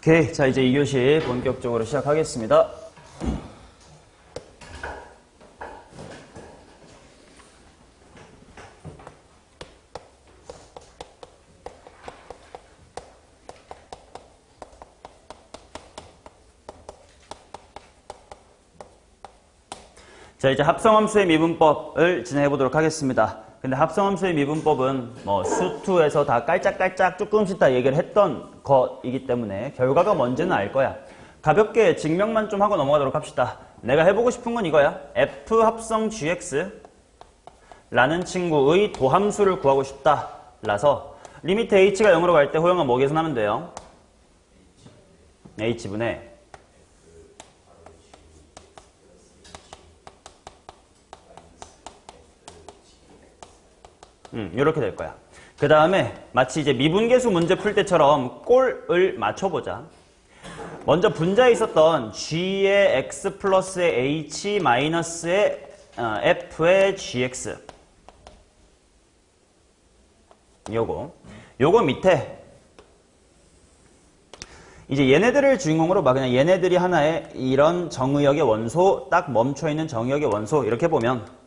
오케이. 자, 이제 2교시 본격적으로 시작하겠습니다. 자, 이제 합성함수의 미분법을 진행해 보도록 하겠습니다. 근데 합성함수의 미분법은 수투에서 다 깔짝깔짝 조금씩 다 얘기를 했던 것이기 때문에 결과가 뭔지는 알 거야. 가볍게 증명만 좀 하고 넘어가도록 합시다. 내가 해보고 싶은 건 이거야. F 합성 GX 라는 친구의 도함수를 구하고 싶다. 라서 리미트 H가 0으로 갈 때 호영아 뭐 계산하면 돼요? H분의 이렇게 될 거야. 그 다음에 마치 이제 미분계수 문제 풀 때처럼 꼴을 맞춰보자. 먼저 분자에 있었던 g의 x 플러스의 h 마이너스의 f의 gx 요거 밑에 이제 얘네들을 주인공으로 막 그냥 얘네들이 하나의 이런 정의역의 원소, 딱 멈춰있는 정의역의 원소 이렇게 보면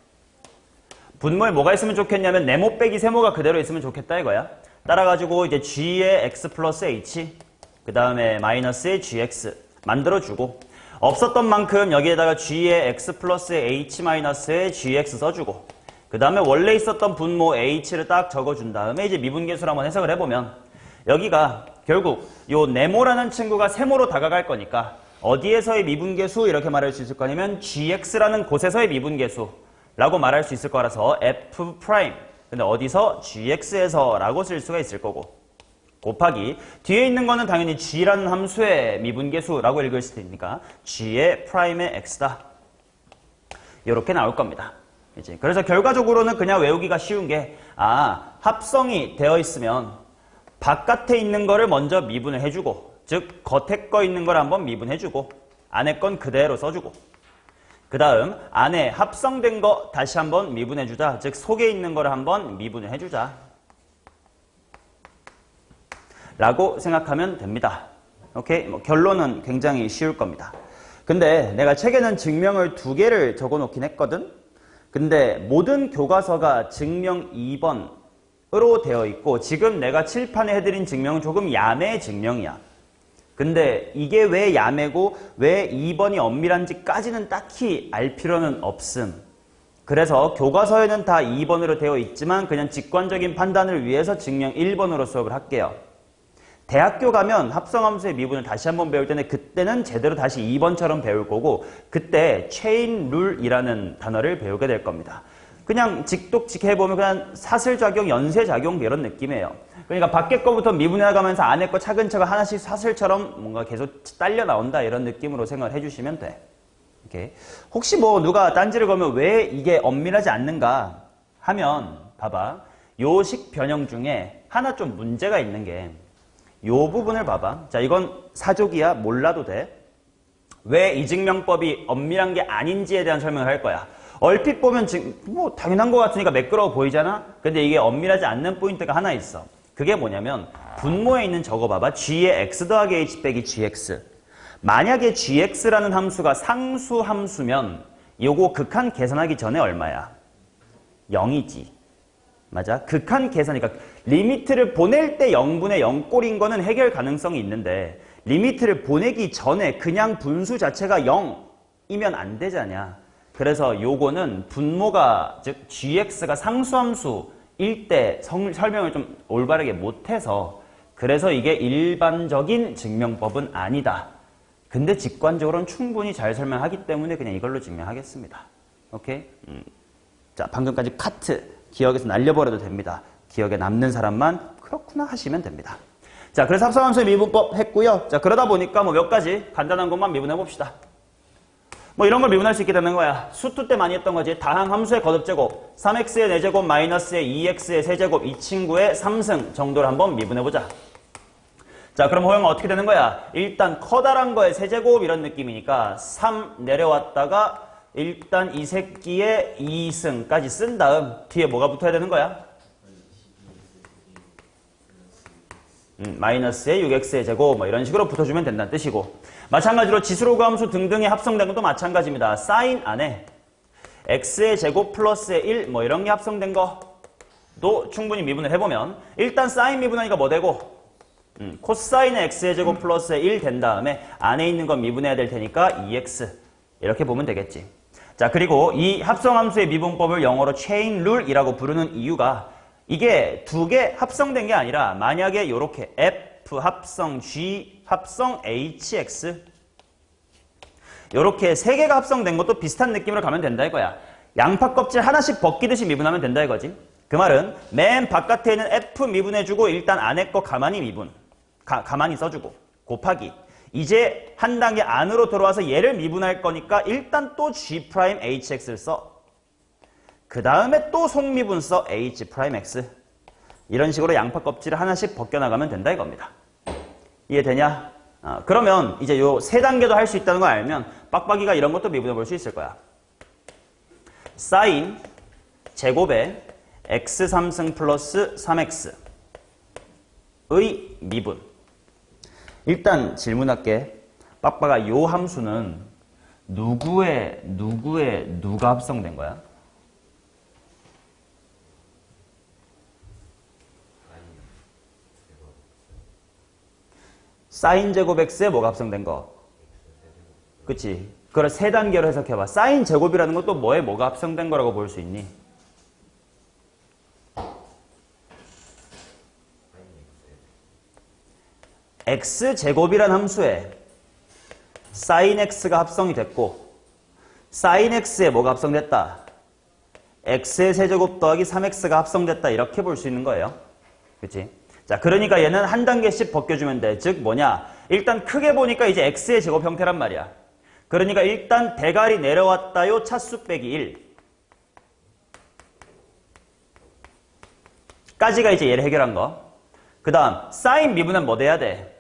분모에 뭐가 있으면 좋겠냐면 네모 빼기 세모가 그대로 있으면 좋겠다 이거야. 따라가지고 이제 g의 x 플러스 h 그 다음에 마이너스의 gx 만들어주고 없었던 만큼 여기에다가 g의 x 플러스 h 마이너스의 gx 써주고 그 다음에 원래 있었던 분모 h를 딱 적어준 다음에 이제 미분계수를 한번 해석을 해보면 여기가 결국 요 네모라는 친구가 세모로 다가갈 거니까 어디에서의 미분계수 이렇게 말할 수 있을 거냐면 gx라는 곳에서의 미분계수 라고 말할 수 있을 거라서 f 프라임 근데 어디서 gx에서 라고 쓸 수가 있을 거고 곱하기 뒤에 있는 거는 당연히 g라는 함수의 미분계수라고 읽을 수도 있으니까 g의 프라임의 x다 이렇게 나올 겁니다. 이제 그래서 결과적으로는 그냥 외우기가 쉬운 게 합성이 되어 있으면 바깥에 있는 거를 먼저 미분을 해주고 즉 겉에 거 있는 걸 한번 미분해주고 안에 건 그대로 써주고 그 다음 안에 합성된 거 다시 한번 미분해주자. 즉 속에 있는 거를 한번 미분을 해주자. 라고 생각하면 됩니다. 오케이? 결론은 굉장히 쉬울 겁니다. 근데 내가 책에는 증명을 2개를 적어놓긴 했거든. 근데 모든 교과서가 증명 2번으로 되어 있고 지금 내가 칠판에 해드린 증명은 조금 야매 증명이야. 근데 이게 왜 야매고 왜 2번이 엄밀한지까지는 딱히 알 필요는 없음. 그래서 교과서에는 다 2번으로 되어 있지만 그냥 직관적인 판단을 위해서 증명 1번으로 수업을 할게요. 대학교 가면 합성함수의 미분을 다시 한번 배울 때는 그때는 제대로 다시 2번처럼 배울 거고 그때 체인 룰이라는 단어를 배우게 될 겁니다. 그냥 직독직 해보면 그냥 사슬작용, 연쇄작용 이런 느낌이에요. 그러니까 밖에 거부터 미분해 나가면서 안에 거 차근차근 하나씩 사슬처럼 뭔가 계속 딸려 나온다 이런 느낌으로 생각을 해주시면 돼. 오케이. 혹시 누가 딴지를 걸면 왜 이게 엄밀하지 않는가 하면 봐봐. 요식 변형 중에 하나 좀 문제가 있는 게 요 부분을 봐봐. 자, 이건 사족이야. 몰라도 돼. 왜 이 증명법이 엄밀한 게 아닌지에 대한 설명을 할 거야. 얼핏 보면 지금 당연한 것 같으니까 매끄러워 보이잖아? 근데 이게 엄밀하지 않는 포인트가 하나 있어. 그게 뭐냐면 분모에 있는 저거 봐봐. g의 x 더하기 h 빼기 gx. 만약에 gx라는 함수가 상수함수면 요거 극한 계산하기 전에 얼마야? 0이지. 맞아? 극한 계산이니까 리미트를 보낼 때 0분의 0꼴인 거는 해결 가능성이 있는데 리미트를 보내기 전에 그냥 분수 자체가 0이면 안 되잖냐. 그래서 요거는 분모가 즉 gx가 상수함수일 때 설명을 좀 올바르게 못해서 그래서 이게 일반적인 증명법은 아니다. 근데 직관적으로는 충분히 잘 설명하기 때문에 그냥 이걸로 증명하겠습니다. 오케이? 자, 방금까지 카트 기억에서 날려버려도 됩니다. 기억에 남는 사람만 그렇구나 하시면 됩니다. 자, 그래서 합성함수의 미분법 했고요. 자, 그러다 보니까 몇 가지 간단한 것만 미분해 봅시다. 이런 걸 미분할 수 있게 되는 거야. 수투 때 많이 했던 거지. 다항함수의 거듭제곱, 3x의 4제곱 마이너스의 2x의 세제곱 이 친구의 3승 정도를 한번 미분해보자. 자, 그럼 호영아 어떻게 되는 거야? 일단 커다란 거의 세제곱 이런 느낌이니까 3 내려왔다가 일단 이 새끼의 2승까지 쓴 다음 뒤에 뭐가 붙어야 되는 거야? 마이너스의 6x의 제곱 뭐 이런 식으로 붙어주면 된다는 뜻이고 마찬가지로 지수로그 함수 등등이 합성된 것도 마찬가지입니다. 사인 안에 x의 제곱 플러스의 1 뭐 이런 게 합성된 거도 충분히 미분을 해보면 일단 사인 미분하니까 뭐 되고 코사인의 x의 제곱 플러스의 1 된 다음에 안에 있는 건 미분해야 될 테니까 2x 이렇게 보면 되겠지. 자 그리고 이 합성함수의 미분법을 영어로 체인 룰이라고 부르는 이유가 이게 두 개 합성된 게 아니라 만약에 이렇게 F 합성 G 합성 HX 이렇게 세 개가 합성된 것도 비슷한 느낌으로 가면 된다 이거야. 양파 껍질 하나씩 벗기듯이 미분하면 된다 이거지. 그 말은 맨 바깥에 있는 F 미분해주고 일단 안에 거 가만히 미분 가만히 써주고 곱하기 이제 한 단계 안으로 들어와서 얘를 미분할 거니까 일단 또 G'HX를 써. 그 다음에 또 속미분 써 H'X 이런 식으로 양파 껍질을 하나씩 벗겨나가면 된다 이겁니다. 이해되냐? 그러면 이제 요 세 단계도 할 수 있다는 걸 알면 빡빡이가 이런 것도 미분해 볼 수 있을 거야. 사인 제곱에 x3승 플러스 3x의 미분. 일단 질문할게. 빡빡아 요 함수는 누구의 누가 합성된 거야? 사인 제곱 x에 뭐가 합성된 거? 그치? 그걸 세 단계로 해석해봐. 사인 제곱이라는 것도 뭐가 합성된 거라고 볼 수 있니? x제곱이란 함수에 사인 x가 합성이 됐고 사인 x에 뭐가 합성됐다? x의 세제곱 더하기 3x가 합성됐다 이렇게 볼 수 있는 거예요. 그치? 자, 그러니까 얘는 한 단계씩 벗겨주면 돼. 즉 뭐냐? 일단 크게 보니까 이제 x의 제곱 형태란 말이야. 그러니까 일단 대괄이 내려왔다요. 차수 빼기 1. 까지가 이제 얘를 해결한 거. 그 다음 사인 미분은 뭐 돼야 돼?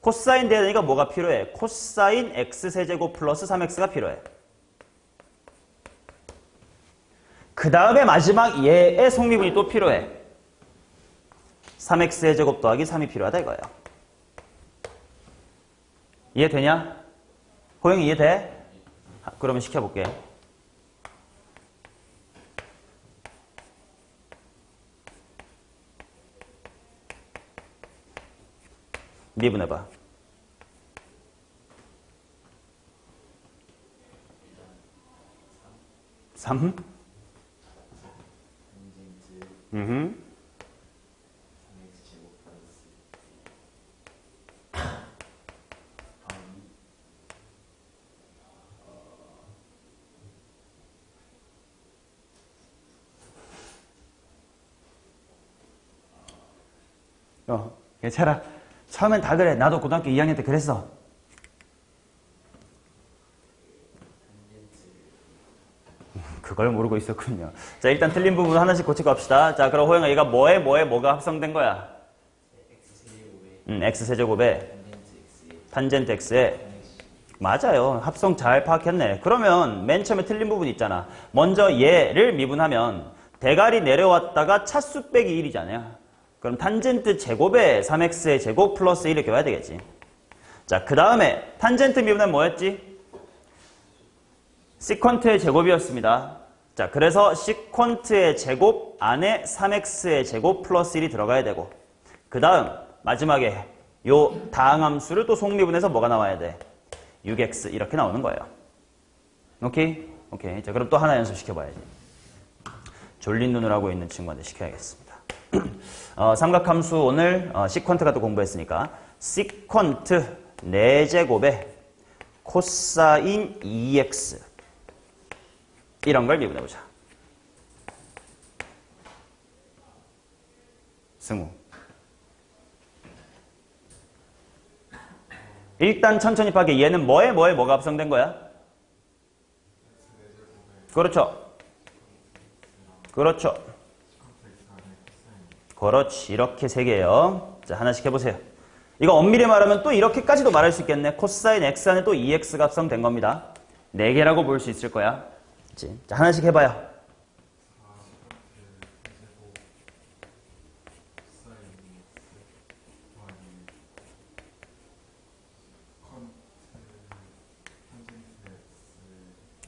코사인 돼야 되니까 뭐가 필요해? 코사인 x세제곱 플러스 3x가 필요해. 그 다음에 마지막 얘의 속미분이 또 필요해. 3x의 제곱 더하기 3이 필요하다 이거예요. 이해되냐? 호영이 이해돼? 그러면 시켜볼게. 미분해봐. 3? 괜찮아. 처음엔 다 그래. 나도 고등학교 2학년 때 그랬어. 그걸 모르고 있었군요. 자, 일단 틀린 부분 하나씩 고치고 합시다. 자, 그럼 호영아, 얘가 뭐가 합성된 거야? x세제곱에 탄젠트 x에 맞아요. 합성 잘 파악했네. 그러면 맨 처음에 틀린 부분 있잖아. 먼저 얘를 미분하면 대괄이 내려왔다가 차수 빼기 1이잖아요. 그럼 탄젠트 제곱에 3x의 제곱 플러스 1 이렇게 와야 되겠지. 자, 그 다음에 탄젠트 미분은 뭐였지? 시퀀트의 제곱이었습니다. 자, 그래서 시퀀트의 제곱 안에 3x의 제곱 플러스 1이 들어가야 되고 그 다음 마지막에 요 다항함수를 또 속미분해서 뭐가 나와야 돼? 6x 이렇게 나오는 거예요. 오케이? 오케이. 자, 그럼 또 하나 연습시켜봐야지. 졸린 눈을 하고 있는 친구한테 시켜야겠습니다. 삼각함수 오늘 시퀀트가 또 공부했으니까 시퀀트 4제곱에 코사인 2x 이런 걸 미분해보자. 승우. 일단 천천히 파게. 얘는 뭐가 합성된 거야? 그렇죠. 그렇죠. 그렇지. 이렇게 세 개예요. 자, 하나씩 해보세요. 이거 엄밀히 말하면 또 이렇게까지도 말할 수 있겠네. 코사인 x 안에 또 2x가 합성된 겁니다. 4개라고 볼 수 있을 거야. 그치? 자, 하나씩 해봐요.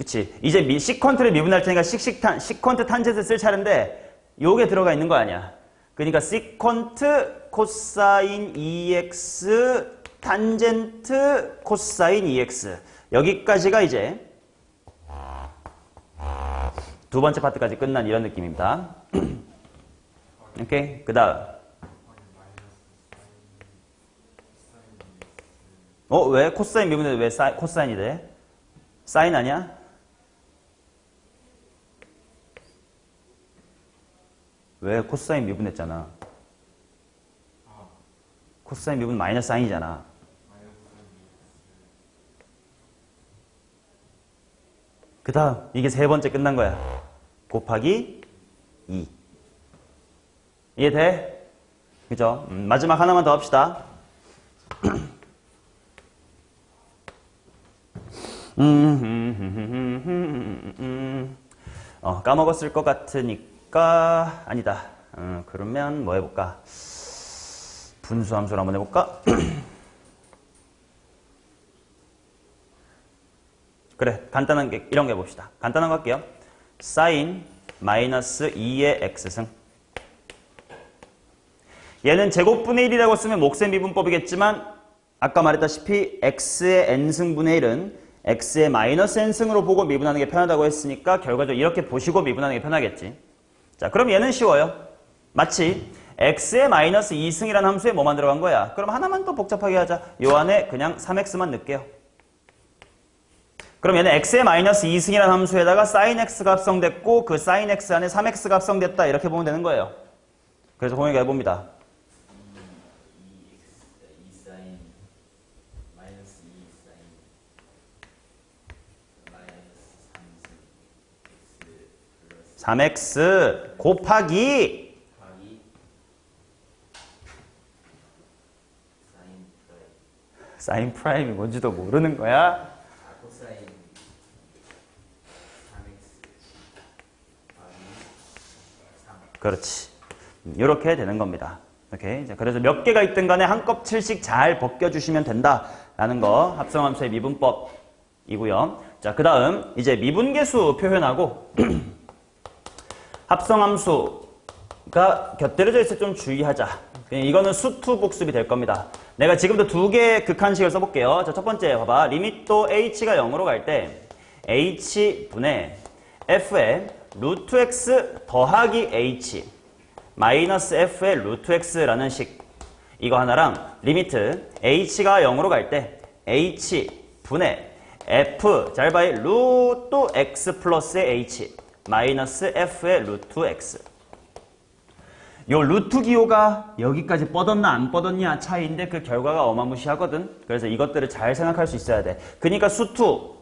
그치? 이제 시퀀트를 미분할 테니까 시퀀트 탄젠트 쓸 차례인데 요게 들어가 있는 거 아니야. 그러니까 시퀀트 코사인 EX 탄젠트 코사인 EX 여기까지가 이제 두 번째 파트까지 끝난 이런 느낌입니다. 오케이? 그 다음 왜? 코사인 미분인데 왜 코사인이 돼? 사인 아니야? 왜? 코사인 미분했잖아. 코사인 미분 마이너스 사인이잖아. 그 다음 이게 세 번째 끝난 거야. 곱하기 2. 이해돼? 그죠? 마지막 하나만 더 합시다. 까먹었을 것 같으니까 아니다. 그러면 뭐 해볼까? 분수함수를 한번 해볼까? 그래, 간단한 게 이런 거 해봅시다. 간단한 거 할게요. 사인 마이너스 2의 x승. 얘는 제곱분의 1이라고 쓰면 목셈 미분법이겠지만 아까 말했다시피 x의 n승분의 1은 x의 마이너스 n승으로 보고 미분하는 게 편하다고 했으니까 결과적으로 이렇게 보시고 미분하는 게 편하겠지. 자, 그럼 얘는 쉬워요. 마치 x의 마이너스 2승이라는 함수에 뭐만 들어간 거야? 그럼 하나만 더 복잡하게 하자. 요 안에 그냥 3x만 넣을게요. 그럼 얘는 x의 마이너스 2승이라는 함수에다가 sin x가 합성됐고 그 sin x 안에 3x가 합성됐다 이렇게 보면 되는 거예요. 그래서 공유가 해봅니다. 마이너스 2 사인 마이너스 3x 곱하기 사인 프라임이 뭔지도 모르는 거야? 코사인 3x 그렇지. 이렇게 되는 겁니다. 오케이. 자, 그래서 몇 개가 있든 간에 한 껍질씩 잘 벗겨주시면 된다라는 거 합성함수의 미분법이고요. 자, 그 다음 이제 미분계수 표현하고 합성함수가 곁들여져 있을 때 좀 주의하자. 이거는 수투 복습이 될 겁니다. 내가 지금부터 두 개의 극한식을 써볼게요. 자, 첫 번째 봐봐. 리밋도 h가 0으로 갈 때 h분의 f의 루트 x 더하기 h 마이너스 f의 루트 x라는 식. 이거 하나랑 리미트 h가 0으로 갈 때 h분의 f 잘 봐요. 루트 x 플러스의 h 마이너스 f의 루트 x. 요 루트 기호가 여기까지 뻗었나 안 뻗었냐 차이인데 그 결과가 어마무시하거든. 그래서 이것들을 잘 생각할 수 있어야 돼. 그러니까 수투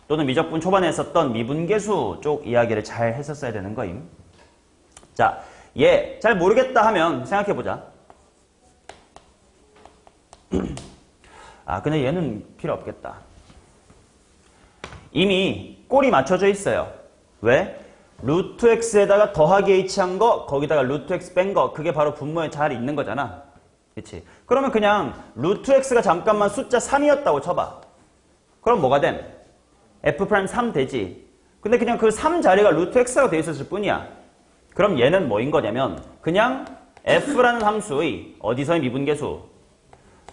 또는 미적분 초반에 했었던 미분계수 쪽 이야기를 잘 했었어야 되는 거임. 자, 얘 잘 모르겠다 하면 생각해보자. 근데 얘는 필요 없겠다. 이미 꼴이 맞춰져 있어요. 왜? 루트 x에다가 더하기 h 한 거, 거기다가 루트 x 뺀 거, 그게 바로 분모에 잘 있는 거잖아. 그치? 그러면 그냥 루트 x가 잠깐만 숫자 3이었다고 쳐봐. 그럼 뭐가 됨? f'3 되지. 근데 그냥 그 3 자리가 루트 x가 돼 있었을 뿐이야. 그럼 얘는 뭐인 거냐면 그냥 f라는 함수의 어디서의 미분계수?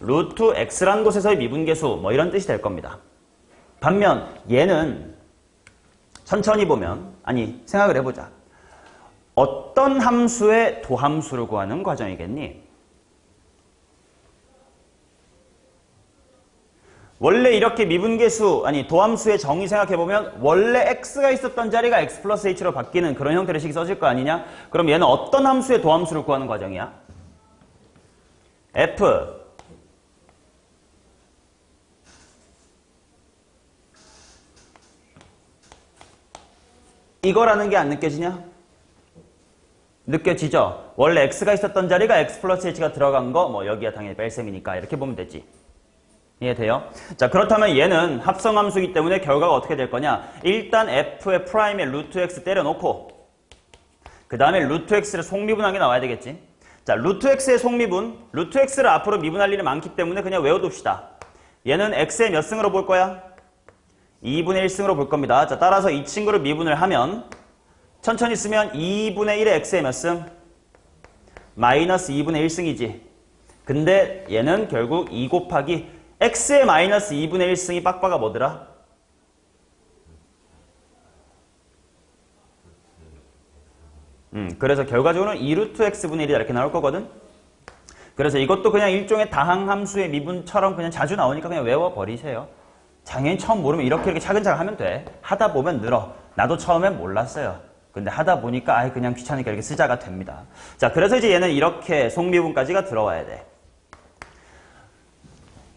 루트 x라는 곳에서의 미분계수 뭐 이런 뜻이 될 겁니다. 반면 얘는 천천히 보면 생각을 해보자. 어떤 함수의 도함수를 구하는 과정이겠니? 원래 이렇게 미분계수 도함수의 정의 생각해보면 원래 x가 있었던 자리가 x 플러스 h로 바뀌는 그런 형태의 식이 써질 거 아니냐? 그럼 얘는 어떤 함수의 도함수를 구하는 과정이야? f 이거라는 게 안 느껴지냐? 느껴지죠? 원래 x가 있었던 자리가 x 플러스 h가 들어간 거 뭐 여기야 당연히 뺄셈이니까 이렇게 보면 되지. 이해돼요? 자, 그렇다면 얘는 합성함수이기 때문에 결과가 어떻게 될 거냐? 일단 f의 프라임에 루트 x 때려놓고 그 다음에 루트 x를 속미분한 게 나와야 되겠지. 자, 루트 x의 속미분, 루트 x를 앞으로 미분할 일이 많기 때문에 그냥 외워둡시다. 얘는 x의 몇 승으로 볼 거야? 2분의 1승으로 볼 겁니다. 자, 따라서 이 친구를 미분을 하면 천천히 쓰면 2분의 1의 x의 몇 승? 마이너스 2분의 1승이지. 근데 얘는 결국 2 곱하기 x의 마이너스 2분의 1승이 빡빡아 뭐더라? 그래서 결과적으로는 2루트 x분의 1이다 이렇게 나올 거거든. 그래서 이것도 그냥 일종의 다항함수의 미분처럼 그냥 자주 나오니까 그냥 외워버리세요. 당연히 처음 모르면 이렇게 차근차근 하면 돼. 하다 보면 늘어. 나도 처음엔 몰랐어요. 근데 하다 보니까 아예 그냥 귀찮으니까 이렇게 쓰자가 됩니다. 자, 그래서 이제 얘는 이렇게 속미분까지가 들어와야 돼.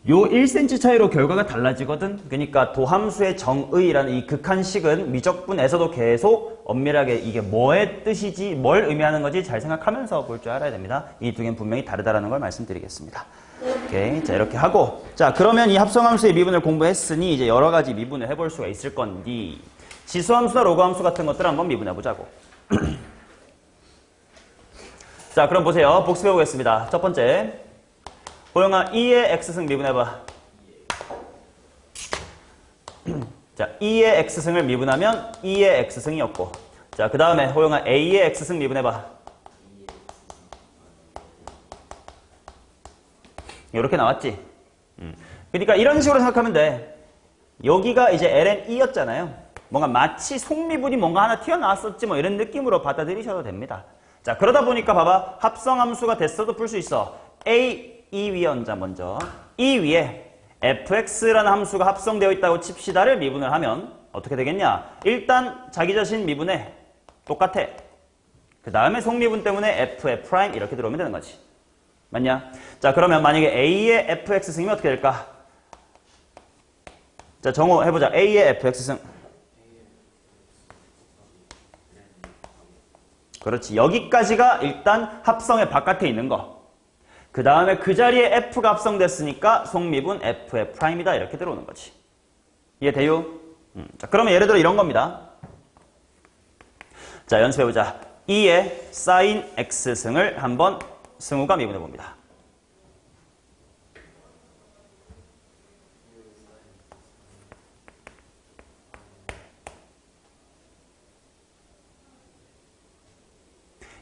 요 1cm 차이로 결과가 달라지거든. 그러니까 도함수의 정의라는 이 극한식은 미적분에서도 계속 엄밀하게 이게 뭐의 뜻이지, 뭘 의미하는 건지 잘 생각하면서 볼 줄 알아야 됩니다. 이 두 개는 분명히 다르다라는 걸 말씀드리겠습니다. 오케이. 자, 이렇게 하고. 자, 그러면 이 합성함수의 미분을 공부했으니 이제 여러 가지 미분을 해볼 수가 있을 건디. 지수함수나 로그함수 같은 것들을 한번 미분해보자고. 자, 그럼 보세요. 복습해보겠습니다. 첫 번째. 호영아, 2의 x승 미분해봐. 자, 2의 x승을 미분하면 2의 x승이었고. 자, 그 다음에 호영아, a의 x승 미분해봐. 이렇게 나왔지. 그러니까 이런 식으로 생각하면 돼. 여기가 이제 ln 2였잖아요. 뭔가 마치 속미분이 뭔가 하나 튀어나왔었지 뭐 이런 느낌으로 받아들이셔도 됩니다. 자, 그러다 보니까 봐봐. 합성함수가 됐어도 풀 수 있어. a 이 위에 얹자 먼저. 이 위에 fx라는 함수가 합성되어 있다고 칩시다를 미분을 하면 어떻게 되겠냐? 일단 자기 자신 미분해. 똑같아. 그 다음에 속미분 때문에 f(f') 이렇게 들어오면 되는 거지. 맞냐? 자, 그러면 만약에 a의 fx승이면 어떻게 될까? 자, 정호 해보자. a의 fx승. 그렇지. 여기까지가 일단 합성의 바깥에 있는 거. 그 다음에 그 자리에 f가 합성됐으니까 속미분 f'이다 이렇게 들어오는 거지. 이해돼요? 자, 그러면 예를 들어 이런 겁니다. 자, 연습해보자. 2의 sin x승을 한번 승우가 미분해봅니다.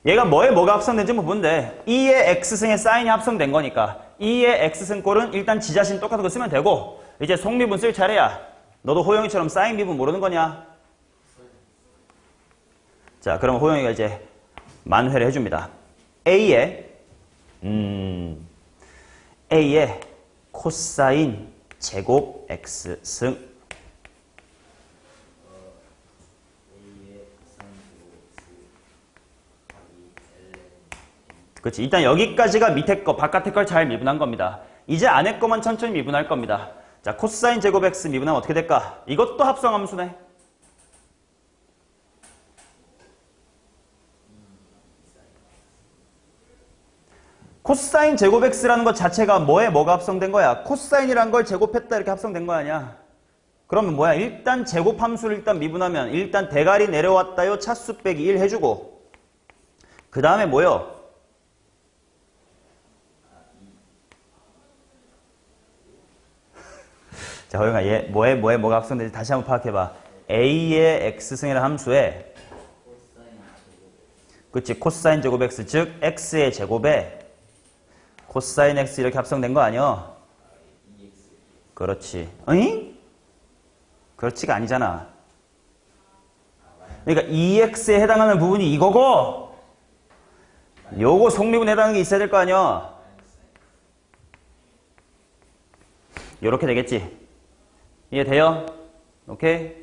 얘가 뭐가 합성된지 뭐 본데 2의 x승에 사인이 합성된 거니까 2의 x승 꼴은 일단 지 자신 똑같은 거 쓰면 되고 이제 속미분 쓸 차례야. 너도 호영이처럼 사인 미분 모르는 거냐? 자, 그러면 호영이가 이제 만회를 해줍니다. a의 코사인 제곱 x승 그렇지. 일단 여기까지가 밑에 거, 바깥에 걸 잘 미분한 겁니다. 이제 안에 거만 천천히 미분할 겁니다. 자, 코사인 제곱 x 미분하면 어떻게 될까? 이것도 합성함수네. 코사인 제곱 x라는 것 자체가 뭐가 합성된 거야? 코사인이란 걸 제곱했다 이렇게 합성된 거 아니야? 그러면 뭐야? 일단 제곱함수를 일단 미분하면 일단 대가리 내려왔다요. 차수 빼기 1 해주고 그 다음에 뭐요? 자, 호영아, 얘 뭐가 합성되지? 다시 한번 파악해봐. a의 x승이라는 함수에 그치, 코사인 제곱 x, 즉 x의 제곱에 코사인 x 이렇게 합성된 거 아니야? 그렇지. 어잉? 그렇지가 아니잖아. 그러니까 2x에 해당하는 부분이 이거고 요거 속미분에 해당하는 게 있어야 될 거 아니야? 요렇게 되겠지. 이해돼요? 오케이?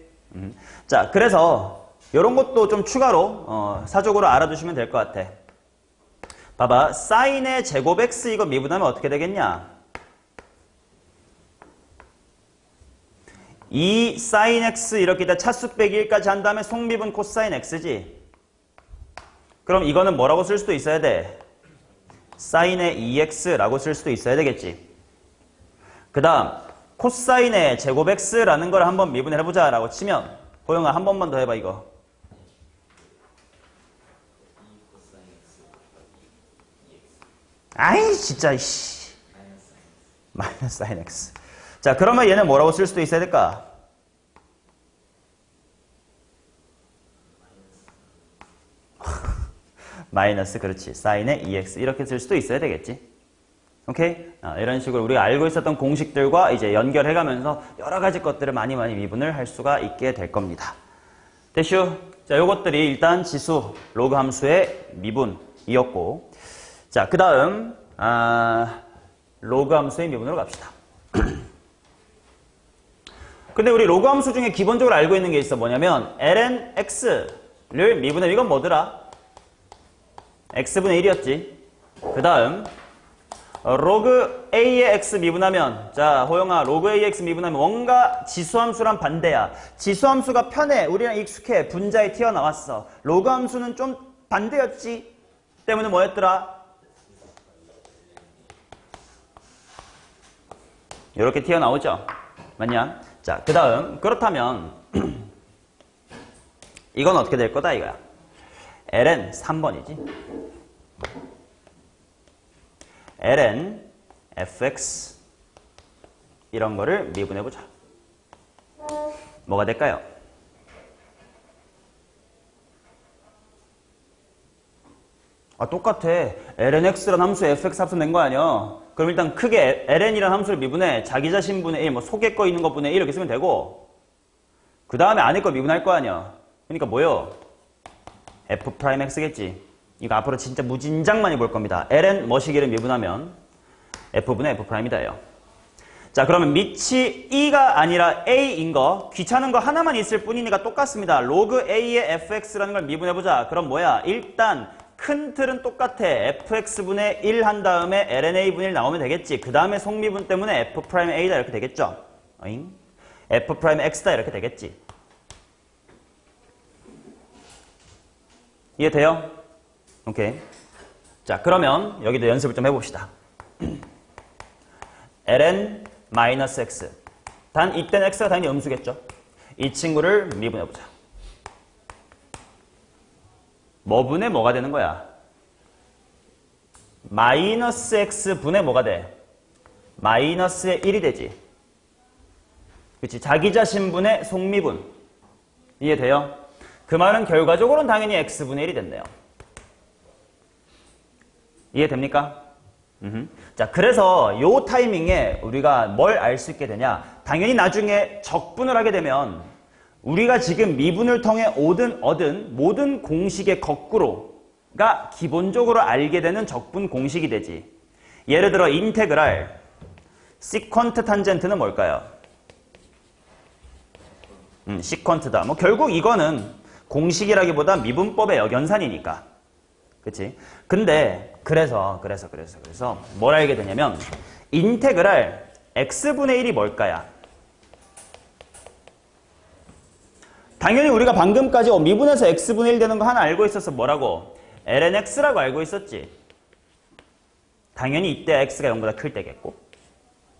자, 그래서 이런 것도 좀 추가로 사적으로 알아두시면 될 것 같아. 봐봐. 사인의 제곱 x 이거 미분하면 어떻게 되겠냐? 이 사인 x 이렇게 다 차수 빼기 1까지 한 다음에 속미분 코사인 x지. 그럼 이거는 뭐라고 쓸 수도 있어야 돼? 사인의 2x라고 쓸 수도 있어야 되겠지. 그 다음 코사인의 제곱 x라는 걸 한번 미분을 해보자 라고 치면 호영아 한 번만 더 해봐 이거. 아이 진짜 이씨. 마이너스 사인 x. 자, 그러면 얘는 뭐라고 쓸 수도 있어야 될까? 마이너스 그렇지. 사인의 2x 이렇게 쓸 수도 있어야 되겠지. 오케이? 이런 식으로 우리가 알고 있었던 공식들과 이제 연결해가면서 여러 가지 것들을 많이 미분을 할 수가 있게 될 겁니다. 됐슈? 자, 요것들이 일단 지수, 로그 함수의 미분이었고, 자, 그 다음, 로그 함수의 미분으로 갑시다. 근데 우리 로그 함수 중에 기본적으로 알고 있는 게 있어. 뭐냐면, ln x를 미분해. 이건 뭐더라? x분의 1이었지. 그 다음, 로그 a의 x 미분하면, 자, 호영아, 로그 a의 x 미분하면 뭔가 지수함수랑 반대야. 지수함수가 편해. 우리랑 익숙해. 분자에 튀어나왔어. 로그 함수는 좀 반대였지. 때문에 뭐였더라? 이렇게 튀어나오죠? 맞냐? 자, 그 다음, 그렇다면, 이건 어떻게 될 거다, 이거야. ln 3번이지. ln fx 이런 거를 미분해보자. 뭐가 될까요? 똑같아. ln x라는 함수에 fx 합성 된 거 아니야? 그럼 일단 크게 ln이라는 함수를 미분해. 자기 자신분의 1, 뭐 속에 거 있는 것분의 1 이렇게 쓰면 되고, 그 다음에 안에 거 미분할 거 아니야? 그러니까 뭐요? f'x겠지. 이거 앞으로 진짜 무진장 많이 볼 겁니다. ln 뭐시기를 미분하면 f분의 f'이다요. 자, 그러면 밑이 e가 아니라 a인 거, 귀찮은 거 하나만 있을 뿐이니까 똑같습니다. 로그 a의 fx라는 걸 미분해보자. 그럼 뭐야? 일단 큰 틀은 똑같아. fx분의 1 한 다음에 lna분의 1 나오면 되겠지. 그 다음에 속미분 때문에 f'a다 이렇게 되겠죠. 어잉? f'x다 이렇게 되겠지. 이해돼요? 오케이. 자, 그러면 여기도 연습을 좀 해봅시다. ln-x. 단 이때는 x가 당연히 음수겠죠. 이 친구를 미분해보자. 뭐분의 뭐가 되는 거야? 마이너스 x분의 뭐가 돼? 마이너스의 1이 되지. 그치? 자기 자신분의 속미분. 이해돼요? 그 말은 결과적으로는 당연히 x분의 1이 됐네요. 이해됩니까? 자, 그래서 요 타이밍에 우리가 뭘 알 수 있게 되냐? 당연히 나중에 적분을 하게 되면 우리가 지금 미분을 통해 오든 얻은 모든 공식의 거꾸로가 기본적으로 알게 되는 적분 공식이 되지. 예를 들어 인테그랄 시퀀트 탄젠트는 뭘까요? 시퀀트다. 뭐 결국 이거는 공식이라기보다 미분법의 역연산이니까. 그치? 근데 그래서 뭘 알게 되냐면 인테그랄 x분의 1이 뭘까야? 당연히 우리가 방금까지 미분해서 x분의 1 되는 거 하나 알고 있었어. 뭐라고? ln x라고 알고 있었지. 당연히 이때 x가 0보다 클 때겠고.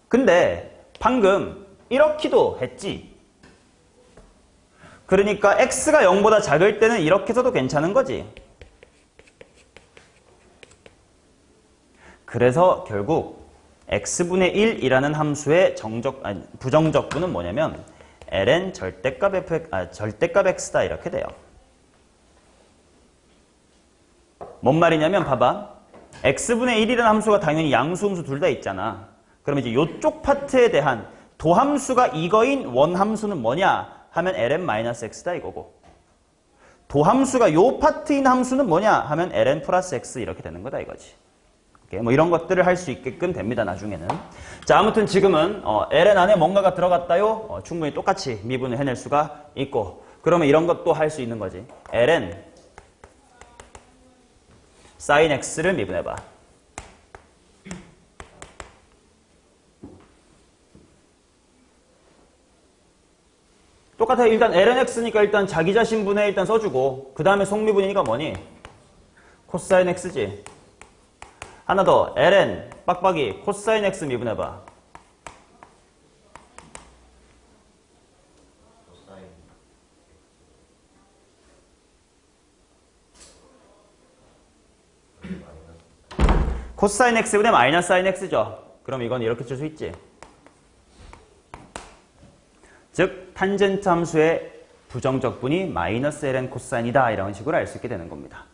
근데 방금 이렇기도 했지. 그러니까 x가 0보다 작을 때는 이렇게 해서도 괜찮은 거지. 그래서 결국 x분의 1이라는 함수의 부정적분은 뭐냐면 ln 절대값 x다 이렇게 돼요. 뭔 말이냐면 봐봐. x분의 1이라는 함수가 당연히 양수, 음수 둘 다 있잖아. 그러면 이제 이쪽 파트에 대한 도함수가 이거인 원함수는 뭐냐 하면 ln-x다 이거고, 도함수가 요 파트인 함수는 뭐냐 하면 ln 플러스 x 이렇게 되는 거다 이거지. 뭐 이런 것들을 할 수 있게끔 됩니다, 나중에는. 자, 아무튼 지금은 ln 안에 뭔가가 들어갔다요. 충분히 똑같이 미분을 해낼 수가 있고, 그러면 이런 것도 할 수 있는 거지. ln sin x를 미분해봐. 똑같아. 일단 ln x니까 일단 자기 자신분의 일단 써주고, 그 다음에 속미분이니까 뭐니? 코사인 x지. 하나 더, ln 빡빡이 코사인 x 미분해봐. 코사인 x분의 마이너스 사인 x죠. 그럼 이건 이렇게 쓸 수 있지. 즉 탄젠트 함수의 부정적분이 마이너스 ln 코사인이다 이런 식으로 알 수 있게 되는 겁니다.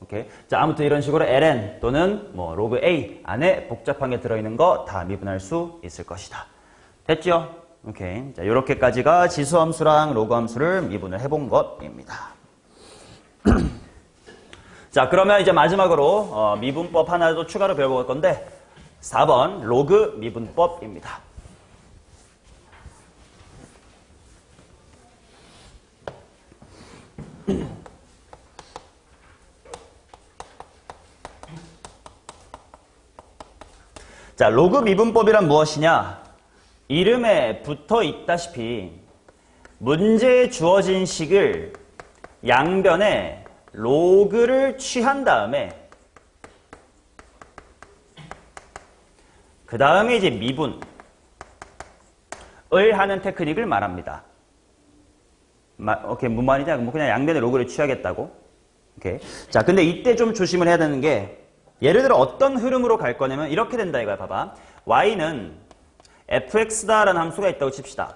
오케이. 자, 아무튼 이런 식으로 ln 또는 뭐 로그 a 안에 복잡한 게 들어있는 거 다 미분할 수 있을 것이다. 됐죠? 오케이. 자, 요렇게까지가 지수함수랑 로그함수를 미분을 해본 것입니다. 자, 그러면 이제 마지막으로 미분법 하나 더 추가로 배워볼 건데 4번 로그 미분법입니다. 자, 로그 미분법이란 무엇이냐? 이름에 붙어 있다시피 문제에 주어진 식을 양변에 로그를 취한 다음에 그 다음에 이제 미분을 하는 테크닉을 말합니다. 오케이, 무슨 말이냐? 뭐 그냥 양변에 로그를 취하겠다고. 오케이. 자, 근데 이때 좀 조심을 해야 되는 게 예를 들어 어떤 흐름으로 갈 거냐면 이렇게 된다 이거야. 봐봐. y는 fx다라는 함수가 있다고 칩시다.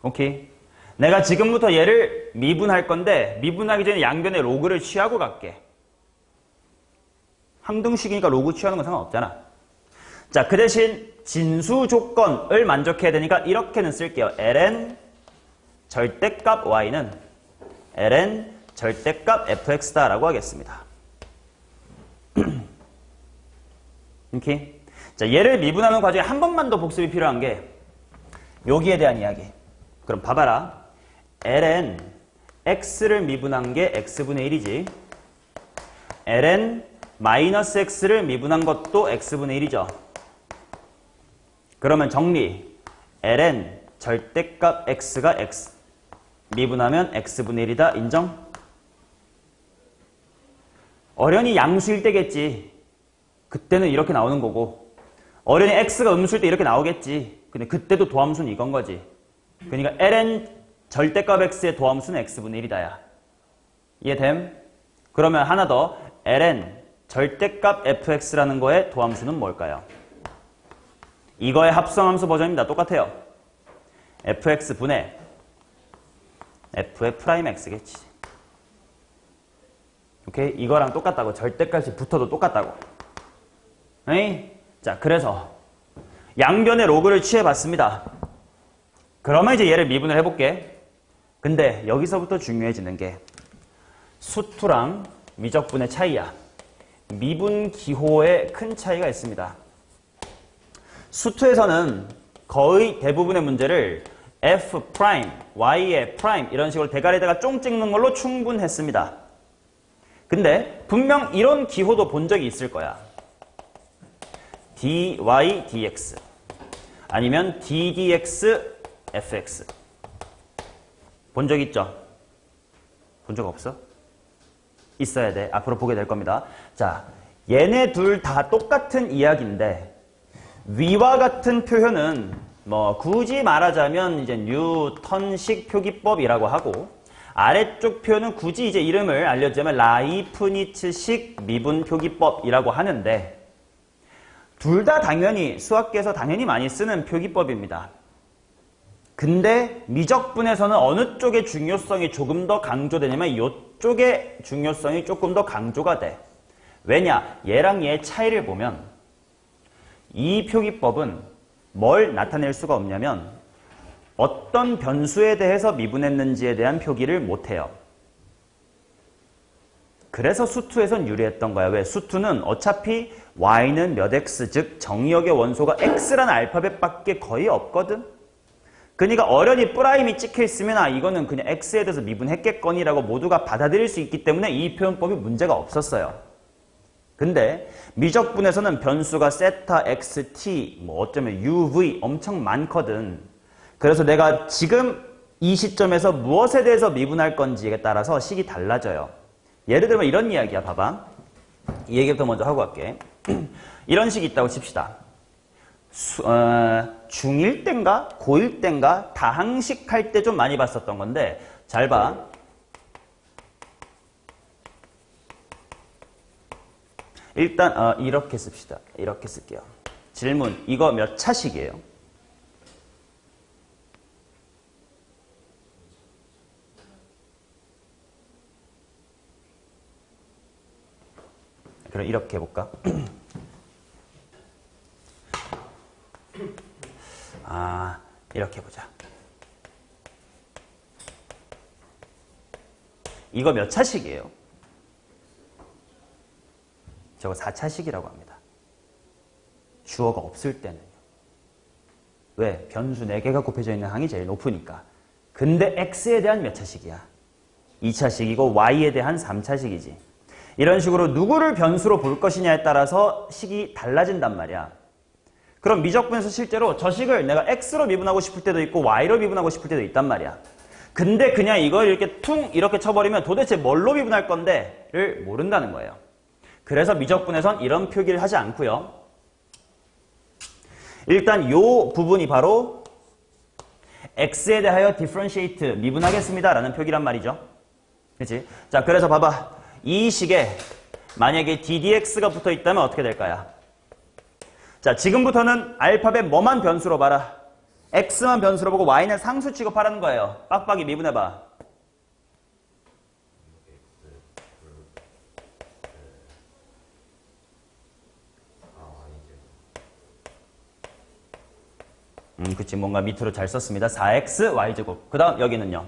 오케이. 내가 지금부터 얘를 미분할 건데 미분하기 전에 양변에 로그를 취하고 갈게. 항등식이니까 로그 취하는 건 상관없잖아. 자, 그 대신 진수 조건을 만족해야 되니까 이렇게는 쓸게요. ln 절대값 y는 ln 절대값 fx다라고 하겠습니다. 오케이. 자, 얘를 미분하는 과정에 한 번만 더 복습이 필요한 게 여기에 대한 이야기. 그럼 봐봐라. ln x를 미분한 게 x분의 1이지. ln 마이너스 x를 미분한 것도 x분의 1이죠. 그러면 정리. ln 절대값 x가 x 미분하면 x분의 1이다. 인정? 어련히 양수일 때겠지. 그때는 이렇게 나오는 거고 어련히 x가 음수일 때 이렇게 나오겠지. 근데 그때도 도함수는 이건 거지. 그러니까 ln 절대값 x의 도함수는 x분의 1이다야. 이해됨? 그러면 하나 더. ln 절대값 fx라는 거의 도함수는 뭘까요? 이거의 합성함수 버전입니다. 똑같아요. fx분의 f의 프라임 x겠지. 오케이? 이거랑 똑같다고. 절대값이 붙어도 똑같다고. 에이? 자, 그래서 양변의 로그를 취해봤습니다. 그러면 이제 얘를 미분을 해볼게. 근데 여기서부터 중요해지는 게 수투랑 미적분의 차이야. 미분 기호에 큰 차이가 있습니다. 수투에서는 거의 대부분의 문제를 f 프라임, y의 프라임 이런 식으로 대가리에다가 쫑 찍는 걸로 충분했습니다. 근데 분명 이런 기호도 본 적이 있을 거야. dy dx 아니면 ddx fx 본 적 있죠? 본 적 없어? 있어야 돼. 앞으로 보게 될 겁니다. 자, 얘네 둘 다 똑같은 이야기인데 위와 같은 표현은 뭐 굳이 말하자면 이제 뉴턴식 표기법이라고 하고 아래쪽 표현은 굳이 이제 이름을 알려주자면 라이프니츠식 미분 표기법이라고 하는데 둘 다 당연히 수학계에서 당연히 많이 쓰는 표기법입니다. 근데 미적분에서는 어느 쪽의 중요성이 조금 더 강조되냐면 이쪽의 중요성이 조금 더 강조가 돼. 왜냐? 얘랑 얘의 차이를 보면 이 표기법은 뭘 나타낼 수가 없냐면 어떤 변수에 대해서 미분했는지에 대한 표기를 못해요. 그래서 수투에선 유리했던 거야. 왜? 수투는 어차피 y는 몇 x, 즉 정의역의 원소가 x라는 알파벳밖에 거의 없거든. 그러니까 어련히 프라임이 찍혀 있으면 아 이거는 그냥 x에 대해서 미분했겠거니라고 모두가 받아들일 수 있기 때문에 이 표현법이 문제가 없었어요. 근데 미적분에서는 변수가 세타, x, t, 뭐 어쩌면 uv 엄청 많거든. 그래서 내가 지금 이 시점에서 무엇에 대해서 미분할 건지에 따라서 식이 달라져요. 예를 들면 이런 이야기야. 봐봐. 이 얘기부터 먼저 하고 갈게. 이런 식이 있다고 칩시다. 중1 땐가 고1 땐가 다항식 할 때 좀 많이 봤었던 건데 잘 봐. 일단 이렇게 씁시다. 이렇게 쓸게요. 질문. 이거 몇 차식이에요? 이렇게 해볼까? 이렇게 보자. 이거 몇 차식이에요? 저거 4차식이라고 합니다. 주어가 없을 때는요. 왜? 변수 4개가 곱해져 있는 항이 제일 높으니까. 근데 x에 대한 몇 차식이야? 2차식이고 y에 대한 3차식이지. 이런 식으로 누구를 변수로 볼 것이냐에 따라서 식이 달라진단 말이야. 그럼 미적분에서 실제로 저 식을 내가 x로 미분하고 싶을 때도 있고 y로 미분하고 싶을 때도 있단 말이야. 근데 그냥 이걸 이렇게 퉁 이렇게 쳐버리면 도대체 뭘로 미분할 건데를 모른다는 거예요. 그래서 미적분에선 이런 표기를 하지 않고요. 일단 이 부분이 바로 x에 대하여 differentiate 미분하겠습니다 라는 표기란 말이죠. 그치? 자, 그래서 봐봐. 이 식에 만약에 ddx가 붙어 있다면 어떻게 될까요? 자, 지금부터는 알파벳 뭐만 변수로 봐라. x만 변수로 보고 y는 상수 취급하라는 거예요. 빡빡이 미분해봐. 그치. 뭔가 밑으로 잘 썼습니다. 4x y제곱. 그 다음 여기는요.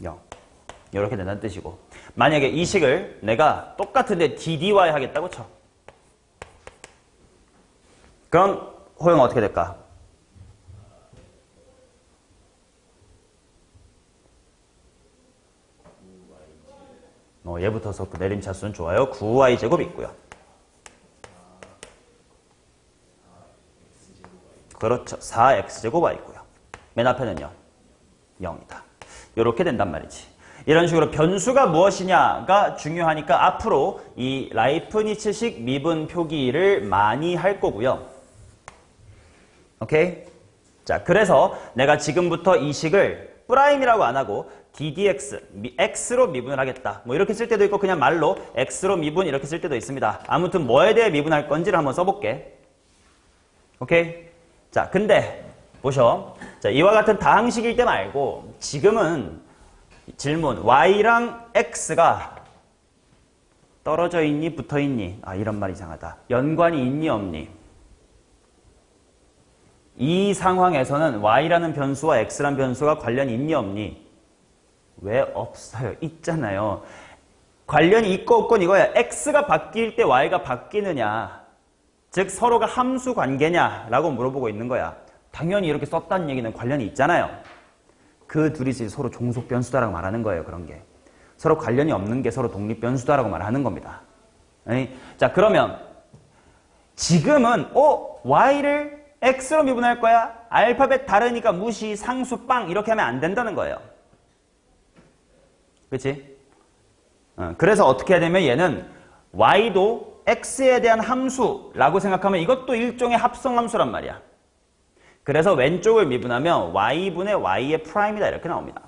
0. 이렇게 된다는 뜻이고. 만약에 이 식을 내가 똑같은데 ddy 하겠다고 쳐. 그럼 호영 어떻게 될까? 얘부터서 그 내림차수는 좋아요. 9y제곱 있고요. 그렇죠. 4x제곱 y고요. 맨 앞에는요. 0이다. 이렇게 된단 말이지. 이런 식으로 변수가 무엇이냐가 중요하니까 앞으로 이 라이프니츠식 미분 표기를 많이 할 거고요. 오케이? 자, 그래서 내가 지금부터 이 식을 프라임이라고 안 하고 ddx, x로 미분을 하겠다. 뭐 이렇게 쓸 때도 있고 그냥 말로 x로 미분 이렇게 쓸 때도 있습니다. 아무튼 뭐에 대해 미분할 건지를 한번 써볼게. 오케이? 자, 근데 보셔. 자, 이와 같은 다항식일 때 말고 지금은 질문 y랑 x가 떨어져 있니 붙어 있니? 이런 말 이상하다. 연관이 있니 없니? 이 상황에서는 y라는 변수와 x라는 변수가 관련이 있니 없니? 왜 없어요? 있잖아요. 관련이 있고 없건 이거야. x가 바뀔 때 y가 바뀌느냐, 즉 서로가 함수 관계냐라고 물어보고 있는 거야. 당연히 이렇게 썼다는 얘기는 관련이 있잖아요. 그 둘이서 서로 종속 변수다라고 말하는 거예요. 그런 게. 서로 관련이 없는 게 서로 독립 변수다라고 말하는 겁니다. 자, 그러면 지금은 y를 x로 미분할 거야? 알파벳 다르니까 무시, 상수, 빵 이렇게 하면 안 된다는 거예요. 그치? 그래서 어떻게 해야 되면 얘는 y도 x에 대한 함수라고 생각하면 이것도 일종의 합성함수란 말이야. 그래서 왼쪽을 미분하면 y분의 y의 프라임이다 이렇게 나옵니다.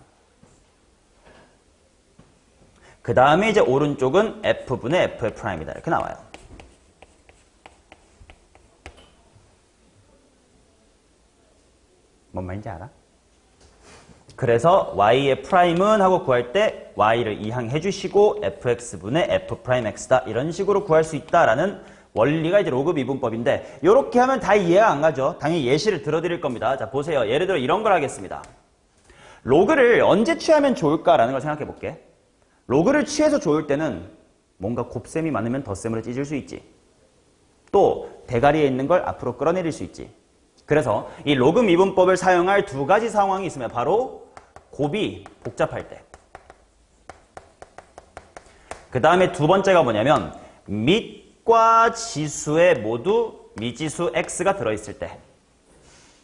그 다음에 이제 오른쪽은 f분의 f의 프라임이다 이렇게 나와요. 뭔 말인지 알아? 그래서 y의 프라임은 하고 구할 때 y를 이항해 주시고 fx분의 f'x다 이런 식으로 구할 수 있다라는 원리가 이제 로그 미분법인데 이렇게 하면 다 이해가 안 가죠. 당연히 예시를 들어드릴 겁니다. 자, 보세요. 예를 들어 이런 걸 하겠습니다. 로그를 언제 취하면 좋을까라는 걸 생각해 볼게. 로그를 취해서 좋을 때는 뭔가 곱셈이 많으면 덧셈으로 찢을 수 있지. 또 대가리에 있는 걸 앞으로 끌어내릴 수 있지. 그래서 이 로그 미분법을 사용할 두 가지 상황이 있으면 바로 곱이 복잡할 때. 그 다음에 두 번째가 뭐냐면 밑과 지수에 모두 미지수 x가 들어있을 때.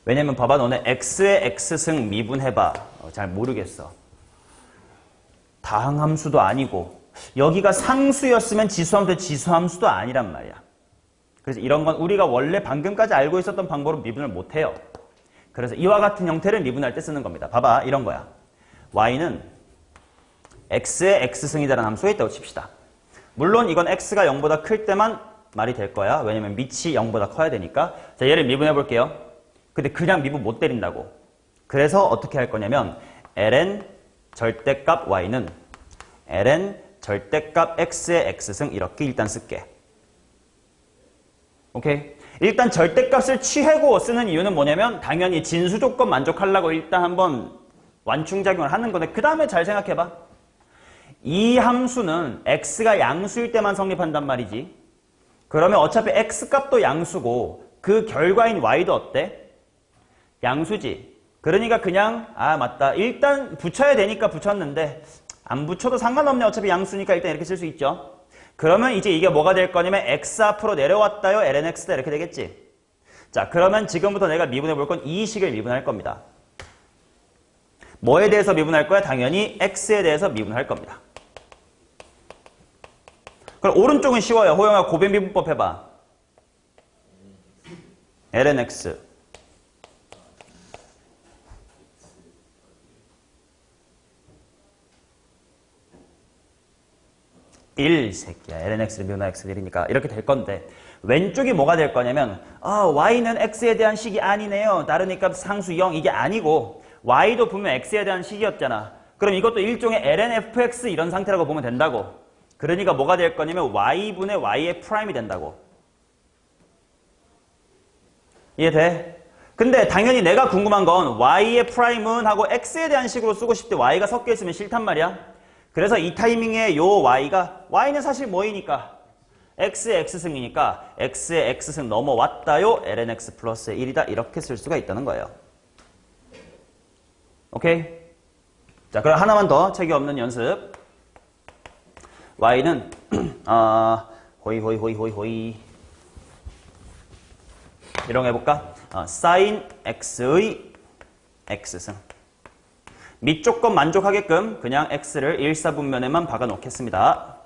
왜냐면 봐봐, 너네 x의 x승 미분해봐. 잘 모르겠어. 다항함수도 아니고 여기가 상수였으면 지수함수도 지수함수도 아니란 말이야. 그래서 이런 건 우리가 원래 방금까지 알고 있었던 방법으로 미분을 못해요. 그래서 이와 같은 형태를 미분할 때 쓰는 겁니다. 봐봐, 이런 거야. y는 x의 x승이라는 함수가 있다고 칩시다. 물론 이건 x가 0보다 클 때만 말이 될 거야. 왜냐면 밑이 0보다 커야 되니까. 자, 얘를 미분해 볼게요. 근데 그냥 미분 못 때린다고. 그래서 어떻게 할 거냐면 ln 절대값 y는 ln 절대값 x의 x승 이렇게 일단 쓸게. 오케이? 일단 절대값을 취하고 쓰는 이유는 뭐냐면 당연히 진수 조건 만족하려고 일단 한번 완충작용을 하는 건데 그 다음에 잘 생각해봐. 이 함수는 x가 양수일 때만 성립한단 말이지. 그러면 어차피 x값도 양수고 그 결과인 y도 어때? 양수지. 그러니까 그냥 맞다. 일단 붙여야 되니까 붙였는데 안 붙여도 상관없네. 어차피 양수니까 일단 이렇게 쓸 수 있죠. 그러면 이제 이게 뭐가 될 거냐면 x 앞으로 내려왔다요. ln x다 이렇게 되겠지. 자, 그러면 지금부터 내가 미분해 볼 건 이 식을 미분할 겁니다. 뭐에 대해서 미분할 거야? 당연히 x에 대해서 미분할 겁니다. 그럼 오른쪽은 쉬워요. 호영아 고변 미분법 해봐. ln x 1 새끼야. ln x를 미분한 x를 1이니까 이렇게 될 건데 왼쪽이 뭐가 될 거냐면 y는 x에 대한 식이 아니네요. 다른 값 상수 0 이게 아니고 y도 분명 x에 대한 식이었잖아. 그럼 이것도 일종의 ln fx 이런 상태라고 보면 된다고. 그러니까 뭐가 될 거냐면 y분의 y의 프라임이 된다고. 이해돼? 근데 당연히 내가 궁금한 건 y의 프라임은 하고 x에 대한 식으로 쓰고 싶대. y가 섞여 있으면 싫단 말이야. 그래서 이 타이밍에 요 y는 사실 뭐이니까? x의 x승이니까 x의 x승 넘어왔다요. ln x 플러스 1이다. 이렇게 쓸 수가 있다는 거예요. 오케이? 자, 그럼 하나만 더 책이 없는 연습. y는 호이 이런 거 해볼까? sin x의 x승. 밑 조건 만족하게끔 그냥 x를 일사분면에만 박아 놓겠습니다.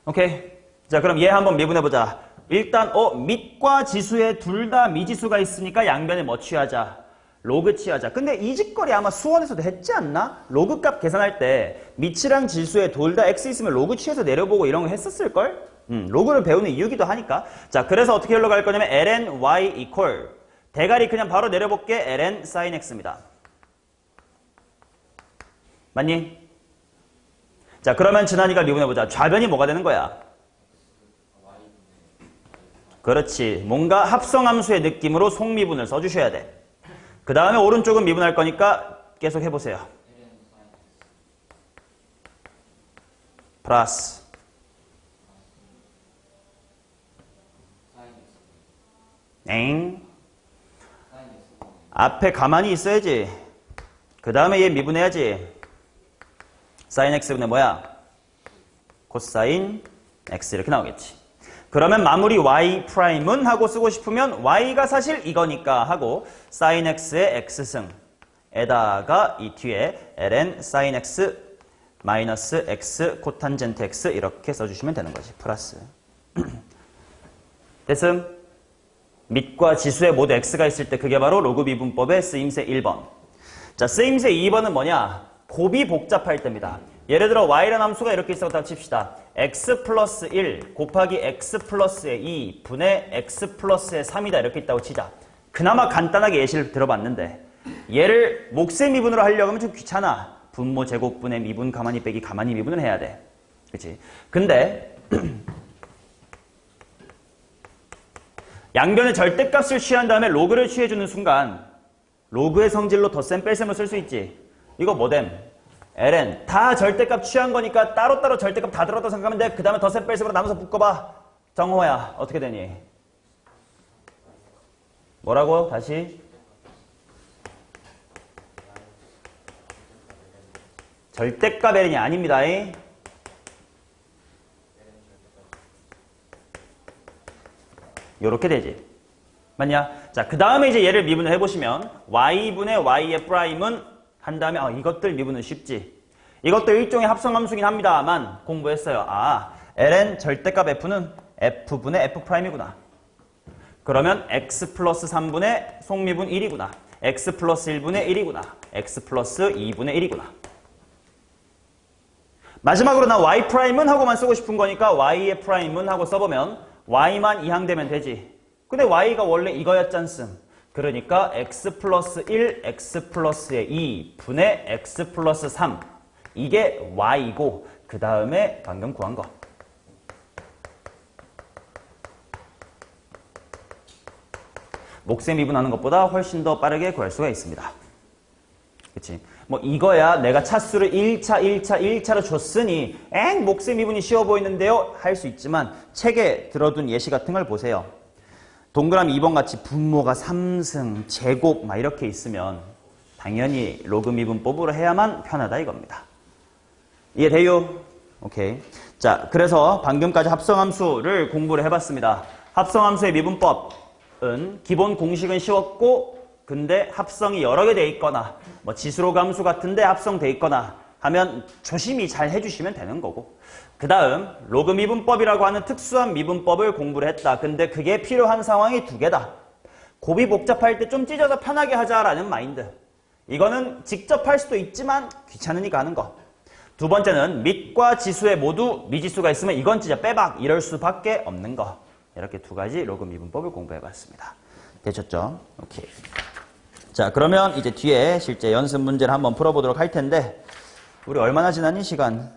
오케이. 자, 그럼 얘 한번 미분해보자. 일단 밑과 지수에 둘 다 미지수가 있으니까 양변에 뭐 취하자? 로그 취하자. 근데 이 짓거리 아마 수원에서도 했지 않나? 로그 값 계산할 때 밑이랑 지수에 둘 다 x 있으면 로그 취해서 내려보고 이런 거 했었을걸? 로그를 배우는 이유기도 하니까. 자, 그래서 어떻게 흘러갈 거냐면 ln y equal 대가리 그냥 바로 내려볼게. ln sin x입니다. 맞니? 자, 그러면 진환이가 미분해보자. 좌변이 뭐가 되는 거야? 그렇지. 뭔가 합성함수의 느낌으로 속미분을 써주셔야 돼. 그 다음에 오른쪽은 미분할 거니까 계속 해보세요. 플러스 엥? 앞에 가만히 있어야지. 그 다음에 얘 미분해야지. sin x분의 뭐야? 코사인 x 이렇게 나오겠지. 그러면 마무리 y 프라임은 하고 쓰고 싶으면 y가 사실 이거니까 하고 sin x의 x승에다가 이 뒤에 ln sin x 마이너스 x 코탄젠트 x 이렇게 써주시면 되는 거지. 플러스 됐음? 밑과 지수에 모두 x가 있을 때 그게 바로 로그 미분법의 쓰임새 1번. 자, 쓰임새 2번은 뭐냐? 곱이 복잡할 때입니다. 예를 들어 y라는 함수가 이렇게 있었다고 칩시다. x 플러스 1 곱하기 x 플러스의 2 분의 x 플러스의 3이다 이렇게 있다고 치자. 그나마 간단하게 예시를 들어봤는데 얘를 몫의 미분으로 하려고 하면 좀 귀찮아. 분모 제곱분의 미분 가만히 빼기 가만히 미분을 해야 돼. 그치? 근데 양변의 절대값을 취한 다음에 로그를 취해주는 순간 로그의 성질로 덧셈 뺄셈을 쓸 수 있지. 이거 뭐됨? ln 다 절대값 취한 거니까 따로따로 절대값 다 들었다고 생각하면 돼. 그 다음에 덧셈 뺄셈으로 나눠서 묶어봐. 정호야 어떻게 되니? 뭐라고? 다시 절대값 ln이 아닙니다. 요렇게 되지. 맞냐? 자, 그 다음에 이제 얘를 미분을 해보시면 y분의 y의 프라임은 한 다음에 이것들 미분은 쉽지. 이것도 일종의 합성함수긴 합니다만 공부했어요. ln 절대값 f는 f분의 f'이구나. 그러면 x 플러스 3분의 속미분 1이구나. x 플러스 1분의 1이구나. x 플러스 2분의 1이구나. 마지막으로 나 y'은 하고만 쓰고 싶은 거니까 y의 프라임은 하고 써보면 y만 이항되면 되지. 근데 y가 원래 이거였잖음. 그러니까 x 플러스 1, x 플러스의 2 분의 x 플러스 3 이게 y이고 그 다음에 방금 구한 거. 몫의 미분하는 것보다 훨씬 더 빠르게 구할 수가 있습니다. 그치? 뭐 이거야 내가 차수를 1차로 줬으니 몫의 미분이 쉬워 보이는데요 할 수 있지만 책에 들어둔 예시 같은 걸 보세요. 동그라미 2번 같이 분모가 3승, 제곱 막 이렇게 있으면 당연히 로그 미분법으로 해야만 편하다 이겁니다. 이해돼요? 오케이. 자, 그래서 방금까지 합성함수를 공부를 해봤습니다. 합성함수의 미분법은 기본 공식은 쉬웠고 근데 합성이 여러 개 돼 있거나 뭐 지수로 함수 같은데 합성돼 있거나 하면 조심히 잘 해주시면 되는 거고 그 다음 로그 미분법이라고 하는 특수한 미분법을 공부를 했다. 근데 그게 필요한 상황이 두 개다. 곱이 복잡할 때 좀 찢어서 편하게 하자라는 마인드. 이거는 직접 할 수도 있지만 귀찮으니까 하는 거. 두 번째는 밑과 지수에 모두 미지수가 있으면 이건 진짜 빼박 이럴 수밖에 없는 거. 이렇게 두 가지 로그 미분법을 공부해봤습니다. 되셨죠? 오케이. 자, 그러면 이제 뒤에 실제 연습 문제를 한번 풀어보도록 할 텐데 우리 얼마나 지났니? 시간?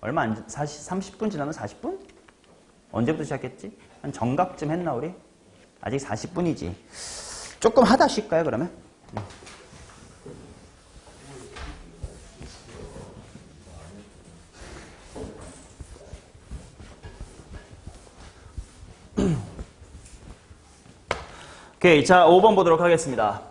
얼마 안 30분 지나면 40분? 언제부터 시작했지? 한 정각쯤 했나 우리? 아직 40분이지. 조금 하다 쉴까요 그러면? 오케이, 자 5번 보도록 하겠습니다.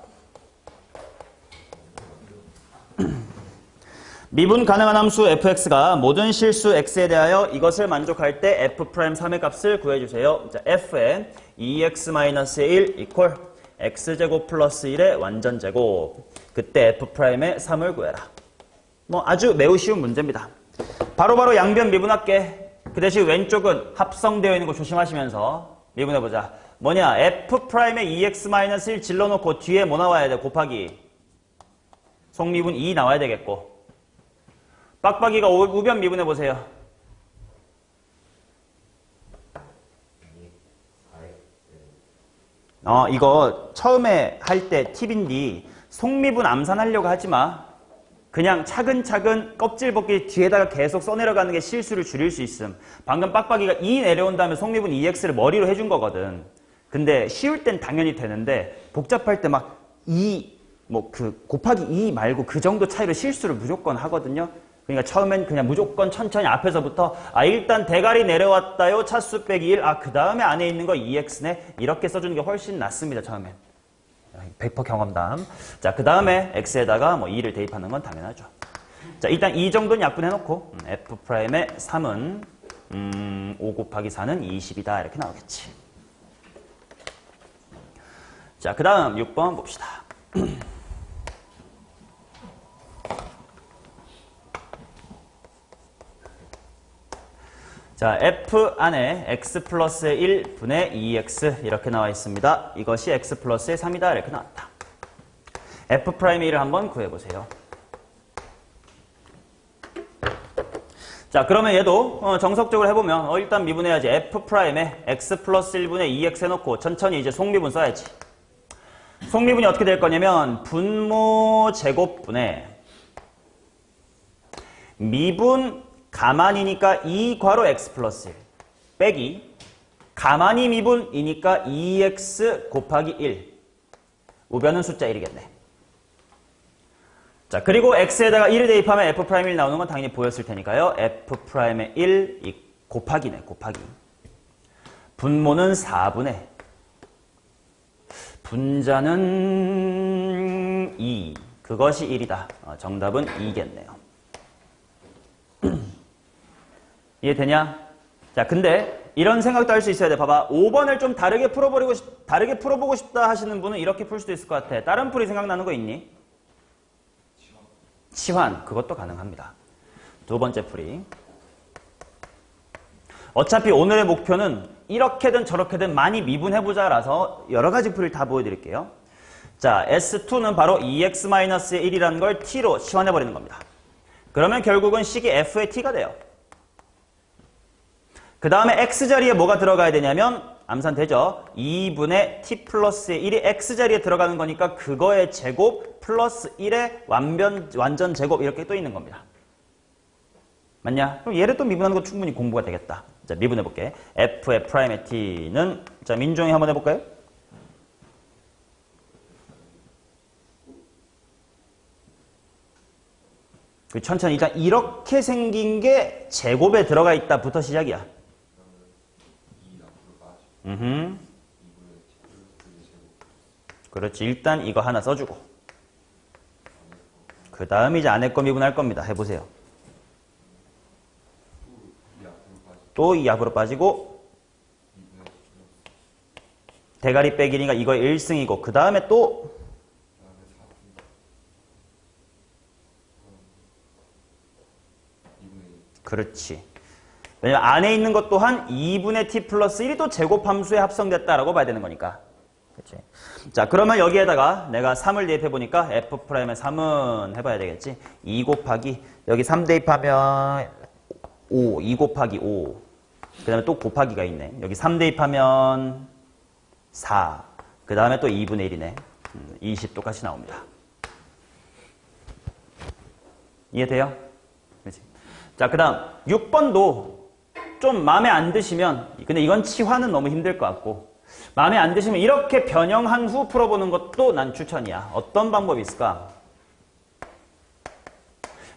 미분 가능한 함수 fx가 모든 실수 x에 대하여 이것을 만족할 때 f'3의 값을 구해주세요. 자, f의 2x-1 이퀄 x제곱 플러스 1의 완전제곱. 그때 f'의 3을 구해라. 뭐 아주 매우 쉬운 문제입니다. 바로바로 양변 미분할게. 그 대신 왼쪽은 합성되어 있는 거 조심하시면서 미분해보자. 뭐냐? f'의 2x-1 질러놓고 뒤에 뭐 나와야 돼? 곱하기. 속미분 2 나와야 되겠고. 빡빡이가 우변 미분해보세요. 이거 처음에 할 때 팁인데 속미분 암산하려고 하지 마. 그냥 차근차근 껍질 벗기 뒤에다가 계속 써내려가는 게 실수를 줄일 수 있음. 방금 빡빡이가 2 내려온 다음에 속미분 2x를 머리로 해준 거거든. 근데 쉬울 땐 당연히 되는데 복잡할 때 막 2, 뭐 곱하기 2 말고 그 정도 차이로 실수를 무조건 하거든요. 그러니까 처음엔 그냥 무조건 천천히 앞에서부터 일단 대가리 내려왔다요. 차수 빼기 1. 그 다음에 안에 있는 거 2x네. 이렇게 써주는 게 훨씬 낫습니다. 처음엔. 100% 경험담. 자, 그 다음에 x에다가 뭐 2를 대입하는 건 당연하죠. 자, 일단 이 정도는 약분해놓고 f'의 3은 5 곱하기 4는 20이다. 이렇게 나오겠지. 자, 그 다음 6번 봅시다. 자, f 안에 x 플러스의 1분의 2x 이렇게 나와 있습니다. 이것이 x 플러스의 3이다 이렇게 나왔다. f'의 1을 한번 구해보세요. 자, 그러면 얘도 정석적으로 해보면 일단 미분해야지. f'의 x 플러스 1분의 2x 해놓고 천천히 이제 속미분 써야지. 속미분이 어떻게 될 거냐면 분모 제곱분의 미분 가만이니까 2 괄호 x 플러스 1 빼기 가만히 미분이니까 2x 곱하기 1 우변은 숫자 1이겠네. 자, 그리고 x에다가 1을 대입하면 f'1 나오는 건 당연히 보였을 테니까요. f'의 1 곱하기네. 곱하기 분모는 4분의 분자는 2 그것이 1이다. 정답은 2겠네요. 이해되냐? 자, 근데 이런 생각도 할 수 있어야 돼. 봐봐. 5번을 좀 다르게 풀어보고 싶다 하시는 분은 이렇게 풀 수도 있을 것 같아. 다른 풀이 생각나는 거 있니? 치환. 그것도 가능합니다. 두 번째 풀이. 어차피 오늘의 목표는 이렇게든 저렇게든 많이 미분해보자라서 여러 가지 풀을 다 보여드릴게요. 자, S2는 바로 2x-1이라는 걸 t로 치환해버리는 겁니다. 그러면 결국은 식이 f의 t가 돼요. 그 다음에 x자리에 뭐가 들어가야 되냐면 암산되죠? 2분의 t 플러스의 1이 x자리에 들어가는 거니까 그거의 제곱 플러스 1의 완전 제곱 이렇게 또 있는 겁니다. 맞냐? 그럼 얘를 또 미분하는 거 충분히 공부가 되겠다. 자, 미분해볼게. f의 프라임의 t는, 자, 민종이 한번 해볼까요? 천천히 일단 이렇게 생긴 게 제곱에 들어가 있다부터 시작이야. 그렇지. 일단 이거 하나 써주고. 그 다음 이제 안에 거 미분할 겁니다. 해보세요. 또 이 앞으로 빠지고 대가리 빼기니까 이거 1승이고 그 다음에 또 그렇지. 왜냐면 안에 있는 것 또한 2분의 t 플러스 1이 또 제곱함수에 합성됐다라고 봐야 되는 거니까. 그렇지. 자, 그러면 여기에다가 내가 3을 대입해 보니까 f'의 3은 해봐야 되겠지. 2 곱하기 여기 3 대입하면 5, 2 곱하기 5. 그 다음에 또 곱하기가 있네. 여기 3 대입하면 4. 그 다음에 또 2분의 1이네. 20 똑같이 나옵니다. 이해돼요? 그렇지. 자, 그 다음 6번도 좀 마음에 안 드시면, 근데 이건 치환은 너무 힘들 것 같고, 마음에 안 드시면 이렇게 변형한 후 풀어보는 것도 난 추천이야. 어떤 방법이 있을까?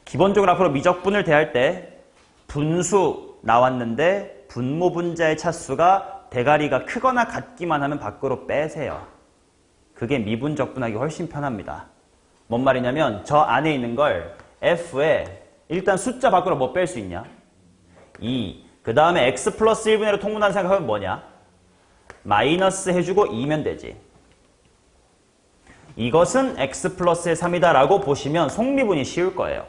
기본적으로 앞으로 미적분을 대할 때 분수 나왔는데 분모 분자의 차수가 대가리가 크거나 같기만 하면 밖으로 빼세요. 그게 미분적분하기 훨씬 편합니다. 뭔 말이냐면 저 안에 있는 걸 f에 일단 숫자 밖으로 뭐 뺄 수 있냐? 2. 그 다음에 x 플러스 1분의 1로 통분한다 생각하면 뭐냐? 마이너스 해주고 2면 되지. 이것은 x 플러스의 3이다 라고 보시면 속미분이 쉬울 거예요.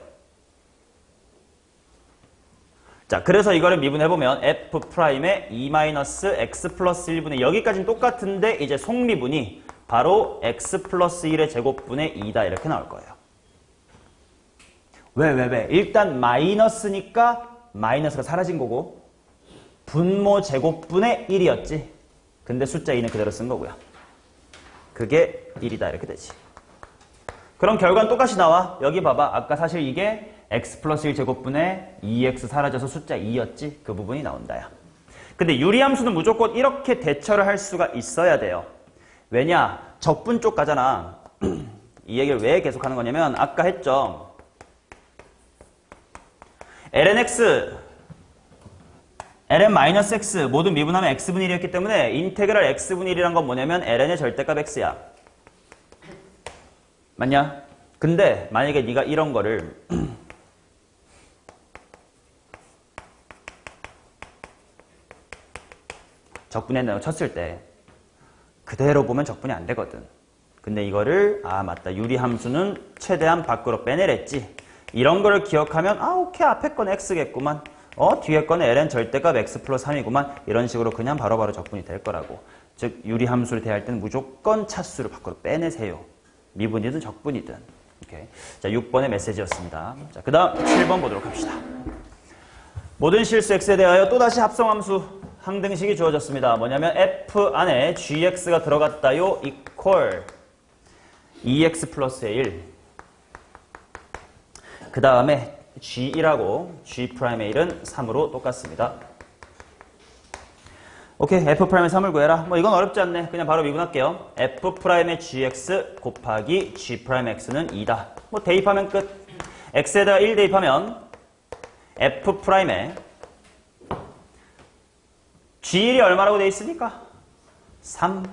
자, 그래서 이거를 미분해보면 f'의 2 마이너스 x 플러스 1분의 여기까지는 똑같은데 이제 속미분이 바로 x 플러스 1의 제곱분의 2다 이렇게 나올 거예요. 왜? 일단 마이너스니까 마이너스가 사라진 거고 분모 제곱분의 1이었지. 근데 숫자 2는 그대로 쓴 거고요. 그게 1이다 이렇게 되지. 그럼 결과는 똑같이 나와. 여기 봐봐. 아까 사실 이게 x 플러스 1 제곱분의 2x 사라져서 숫자 2였지. 그 부분이 나온다야. 근데 유리함수는 무조건 이렇게 대처를 할 수가 있어야 돼요. 왜냐? 적분 쪽 가잖아. 이 얘기를 왜 계속 하는 거냐면 아까 했죠. lnx, ln-x 모두 미분하면 x분의 1이었기 때문에 인테그랄 x분의 1이란 건 뭐냐면 ln의 절대값 x야. 맞냐? 근데 만약에 네가 이런 거를 적분에 쳤을 때 그대로 보면 적분이 안 되거든. 근데 이거를 맞다. 유리함수는 최대한 밖으로 빼내랬지. 이런 거를 기억하면 오케이 앞에 건 x겠구만. 뒤에 거는 ln 절대값 x 플러스 3이구만. 이런 식으로 그냥 바로바로 적분이 될 거라고. 즉 유리함수를 대할 때는 무조건 차수를 밖으로 빼내세요. 미분이든 적분이든. 오케이. 자, 6번의 메시지였습니다. 자, 그 다음 7번 보도록 합시다. 모든 실수 x에 대하여 또다시 합성함수 항등식이 주어졌습니다. 뭐냐면 f 안에 gx가 들어갔다요. equal 2x 플러스의 1. 그 다음에 g1하고 g'의 1은 3으로 똑같습니다. 오케이. f'의 3을 구해라. 뭐 이건 어렵지 않네. 그냥 바로 미분할게요. f'의 gx 곱하기 g'x는 2다. 뭐 대입하면 끝. x에다가 1 대입하면 f'의 g1이 얼마라고 돼 있습니까? 3.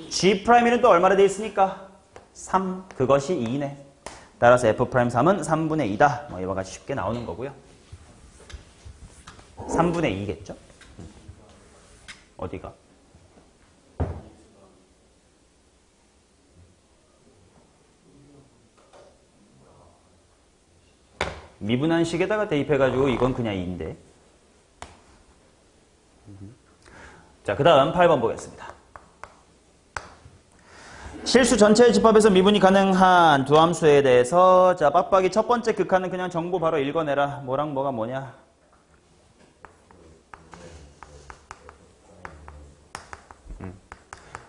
g'는 또 얼마로 돼 있습니까? 3. 그것이 2네. 따라서 f'3은 3분의 2다. 뭐 이와 같이 쉽게 나오는 거고요. 3분의 2겠죠? 어디가? 미분한 식에다가 대입해가지고 이건 그냥 2인데. 자, 그 다음 8번 보겠습니다. 실수 전체의 집합에서 미분이 가능한 두 함수에 대해서 자, 빡빡이 첫 번째 극한은 그냥 정보 바로 읽어내라. 뭐랑 뭐가 뭐냐?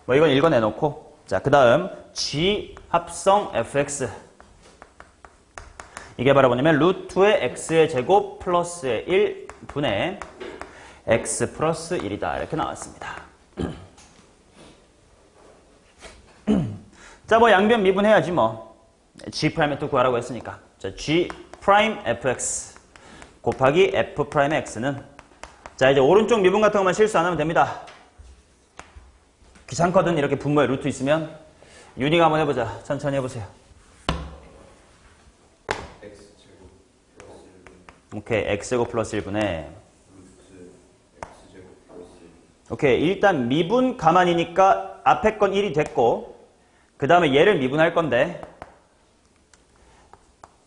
뭐 이건 읽어내놓고 자, 그 다음 G 합성 fx 이게 바로 뭐냐면 루트의 x의 제곱 플러스의 1분의 x 플러스 1이다. 이렇게 나왔습니다. 자, 뭐 양변 미분해야지 뭐. G'의 또 구하라고 했으니까. 자, G' fx 곱하기 f'의 x는 자, 이제 오른쪽 미분 같은 것만 실수 안 하면 됩니다. 귀찮거든. 이렇게 분모에 루트 있으면. 유니가 한번 해보자. 천천히 해보세요. x제곱 플러스 1분 오케이. x제곱 플러스 1분의 루트 x제곱 플러스 1분 오케이. 일단 미분 가만이니까 앞에 건 1이 됐고 그 다음에 얘를 미분할 건데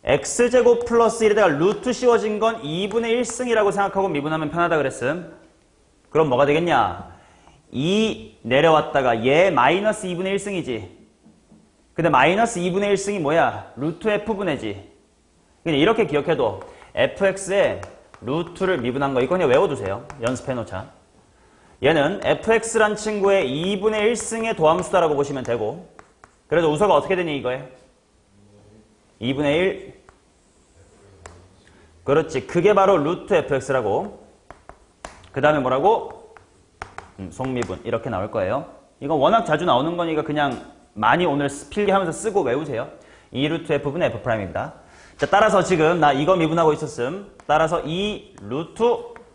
x제곱 플러스 1에다가 루트 씌워진 건 2분의 1승이라고 생각하고 미분하면 편하다 그랬음. 그럼 뭐가 되겠냐? 2 내려왔다가 얘 마이너스 2분의 1승이지. 근데 마이너스 2분의 1승이 뭐야? 루트 f분의지. 그냥 이렇게 기억해도 fx에 루트를 미분한 거 이거 그냥 외워두세요. 연습해놓자. 얘는 fx란 친구의 2분의 1승의 도함수다라고 보시면 되고 그래도 우서가 어떻게 되니 이거에? 2분의 1 그렇지. 그게 바로 루트 fx라고. 그 다음에 뭐라고? 속미분 이렇게 나올 거예요. 이건 워낙 자주 나오는 거니까 그냥 많이 오늘 필기하면서 쓰고 외우세요. 2 루트 f분 f'입니다. 자, 따라서 지금 나 이거 미분하고 있었음. 따라서 2 루트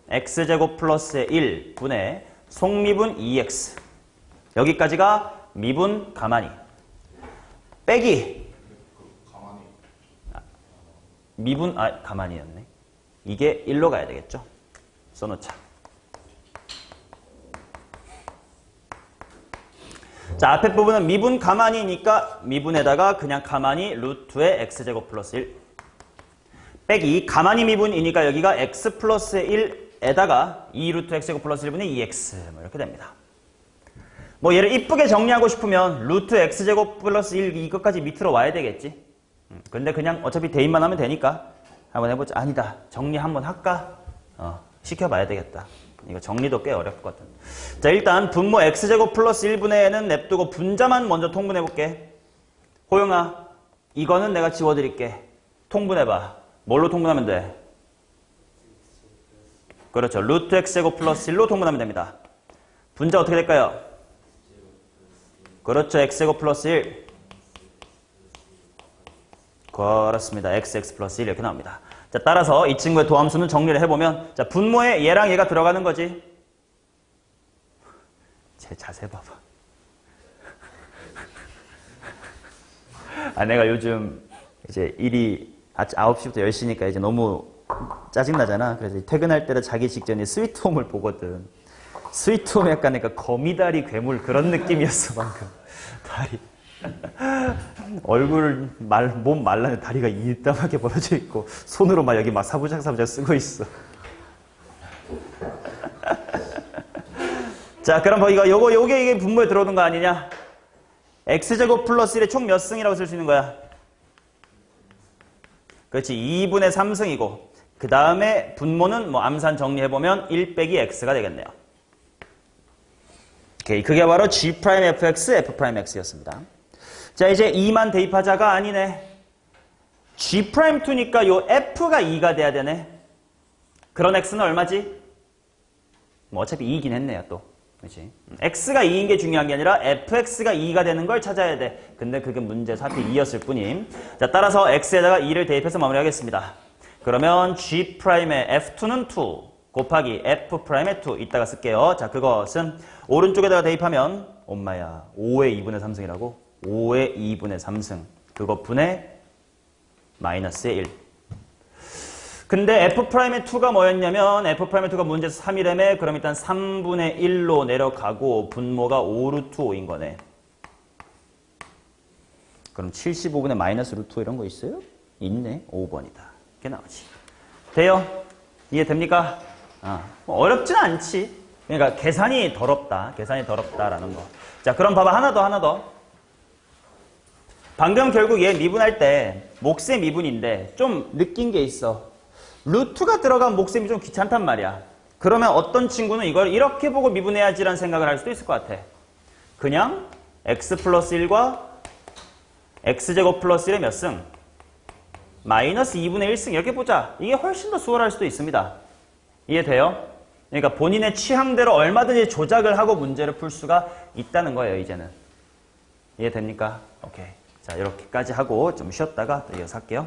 x제곱 플러스의 1분의 속미분 2x 여기까지가 미분 가만히 빼기 가만히 미분 가만히였네. 이게 1로 가야 되겠죠. 써놓자. 자, 앞에 부분은 미분 가만히니까 미분에다가 그냥 가만히 루트의 x제곱 플러스 1 빼기 가만히 미분이니까 여기가 x 플러스의 1에다가 2 루트 x제곱 플러스 1분의 2x 뭐 이렇게 됩니다. 뭐 얘를 이쁘게 정리하고 싶으면 루트 x제곱 플러스 1 이것까지 밑으로 와야 되겠지. 근데 그냥 어차피 대입만 하면 되니까 한번 해보자. 아니다. 정리 한번 할까? 시켜봐야 되겠다. 이거 정리도 꽤 어렵거든. 자, 일단 분모 x제곱 플러스 1분의 n은 냅두고 분자만 먼저 통분해볼게. 호영아, 이거는 내가 지워드릴게. 통분해봐. 뭘로 통분하면 돼? 그렇죠. 루트 x제곱 플러스 1로 통분하면 됩니다. 분자 어떻게 될까요? 그렇죠. x제곱 플러스 1. 그렇습니다. xx 플러스 1 이렇게 나옵니다. 자, 따라서 이 친구의 도함수는 정리를 해보면 자, 분모에 얘랑 얘가 들어가는 거지. 제 자세 봐봐. 내가 요즘 이제 일이 9시부터 10시니까 이제 너무 짜증나잖아. 그래서 퇴근할 때도 자기 직전에 스위트홈을 보거든. 스위트홈 약간 그러니까 거미다리 괴물 그런 느낌이었어 방금. 다리. 얼굴 몸 말랐는데 다리가 일담하게 벌어져 있고 손으로 막 여기 막 사부작사부작 쓰고 있어. 자, 그럼 뭐 요게 이게 분모에 들어오는 거 아니냐? x제곱 플러스 1의 총 몇 승이라고 쓸 수 있는 거야? 그렇지. 2분의 3승이고 그 다음에 분모는 뭐 암산 정리해보면 1 빼기 x가 되겠네요. 오케이. 그게 바로 G'fx, F'x였습니다. 자, 이제 2만 대입하자가 아니네. G'2니까 요 F가 2가 돼야 되네. 그런 X는 얼마지? 뭐 어차피 2이긴 했네요, 또. 그렇지? X가 2인 게 중요한 게 아니라 Fx가 2가 되는 걸 찾아야 돼. 근데 그게 문제에서 하필 2였을 뿐임. 자, 따라서 X에다가 2를 대입해서 마무리하겠습니다. 그러면 G'의 F2는 2 곱하기 F'의 2 이따가 쓸게요. 자, 그것은 오른쪽에다가 대입하면 엄마야 5의 2분의 3승이라고? 5의 2분의 3승 그것 분의 마이너스의 1. 근데 F'의 2가 뭐였냐면 F'의 2가 문제에서 3이라며. 그럼 일단 3분의 1로 내려가고 분모가 5 루트 5인 거네. 그럼 75분의 마이너스 루트 5 이런 거 있어요? 있네. 5번이다. 이렇게 나오지. 돼요? 이해됩니까? 뭐 어렵진 않지. 그러니까 계산이 더럽다. 계산이 더럽다라는 거. 자, 그럼 봐봐. 하나 더. 방금 결국 얘 미분할 때 몫의 미분인데 좀 느낀 게 있어. 루트가 들어간 몫셈이 좀 귀찮단 말이야. 그러면 어떤 친구는 이걸 이렇게 보고 미분해야지라는 생각을 할 수도 있을 것 같아. 그냥 x 플러스 1과 x제곱 플러스 1의 몇 승? 마이너스 2분의 1승 이렇게 보자. 이게 훨씬 더 수월할 수도 있습니다. 이해돼요? 그러니까 본인의 취향대로 얼마든지 조작을 하고 문제를 풀 수가 있다는 거예요, 이제는. 이해됩니까? 오케이. 자, 이렇게까지 하고 좀 쉬었다가 또 이어서 할게요.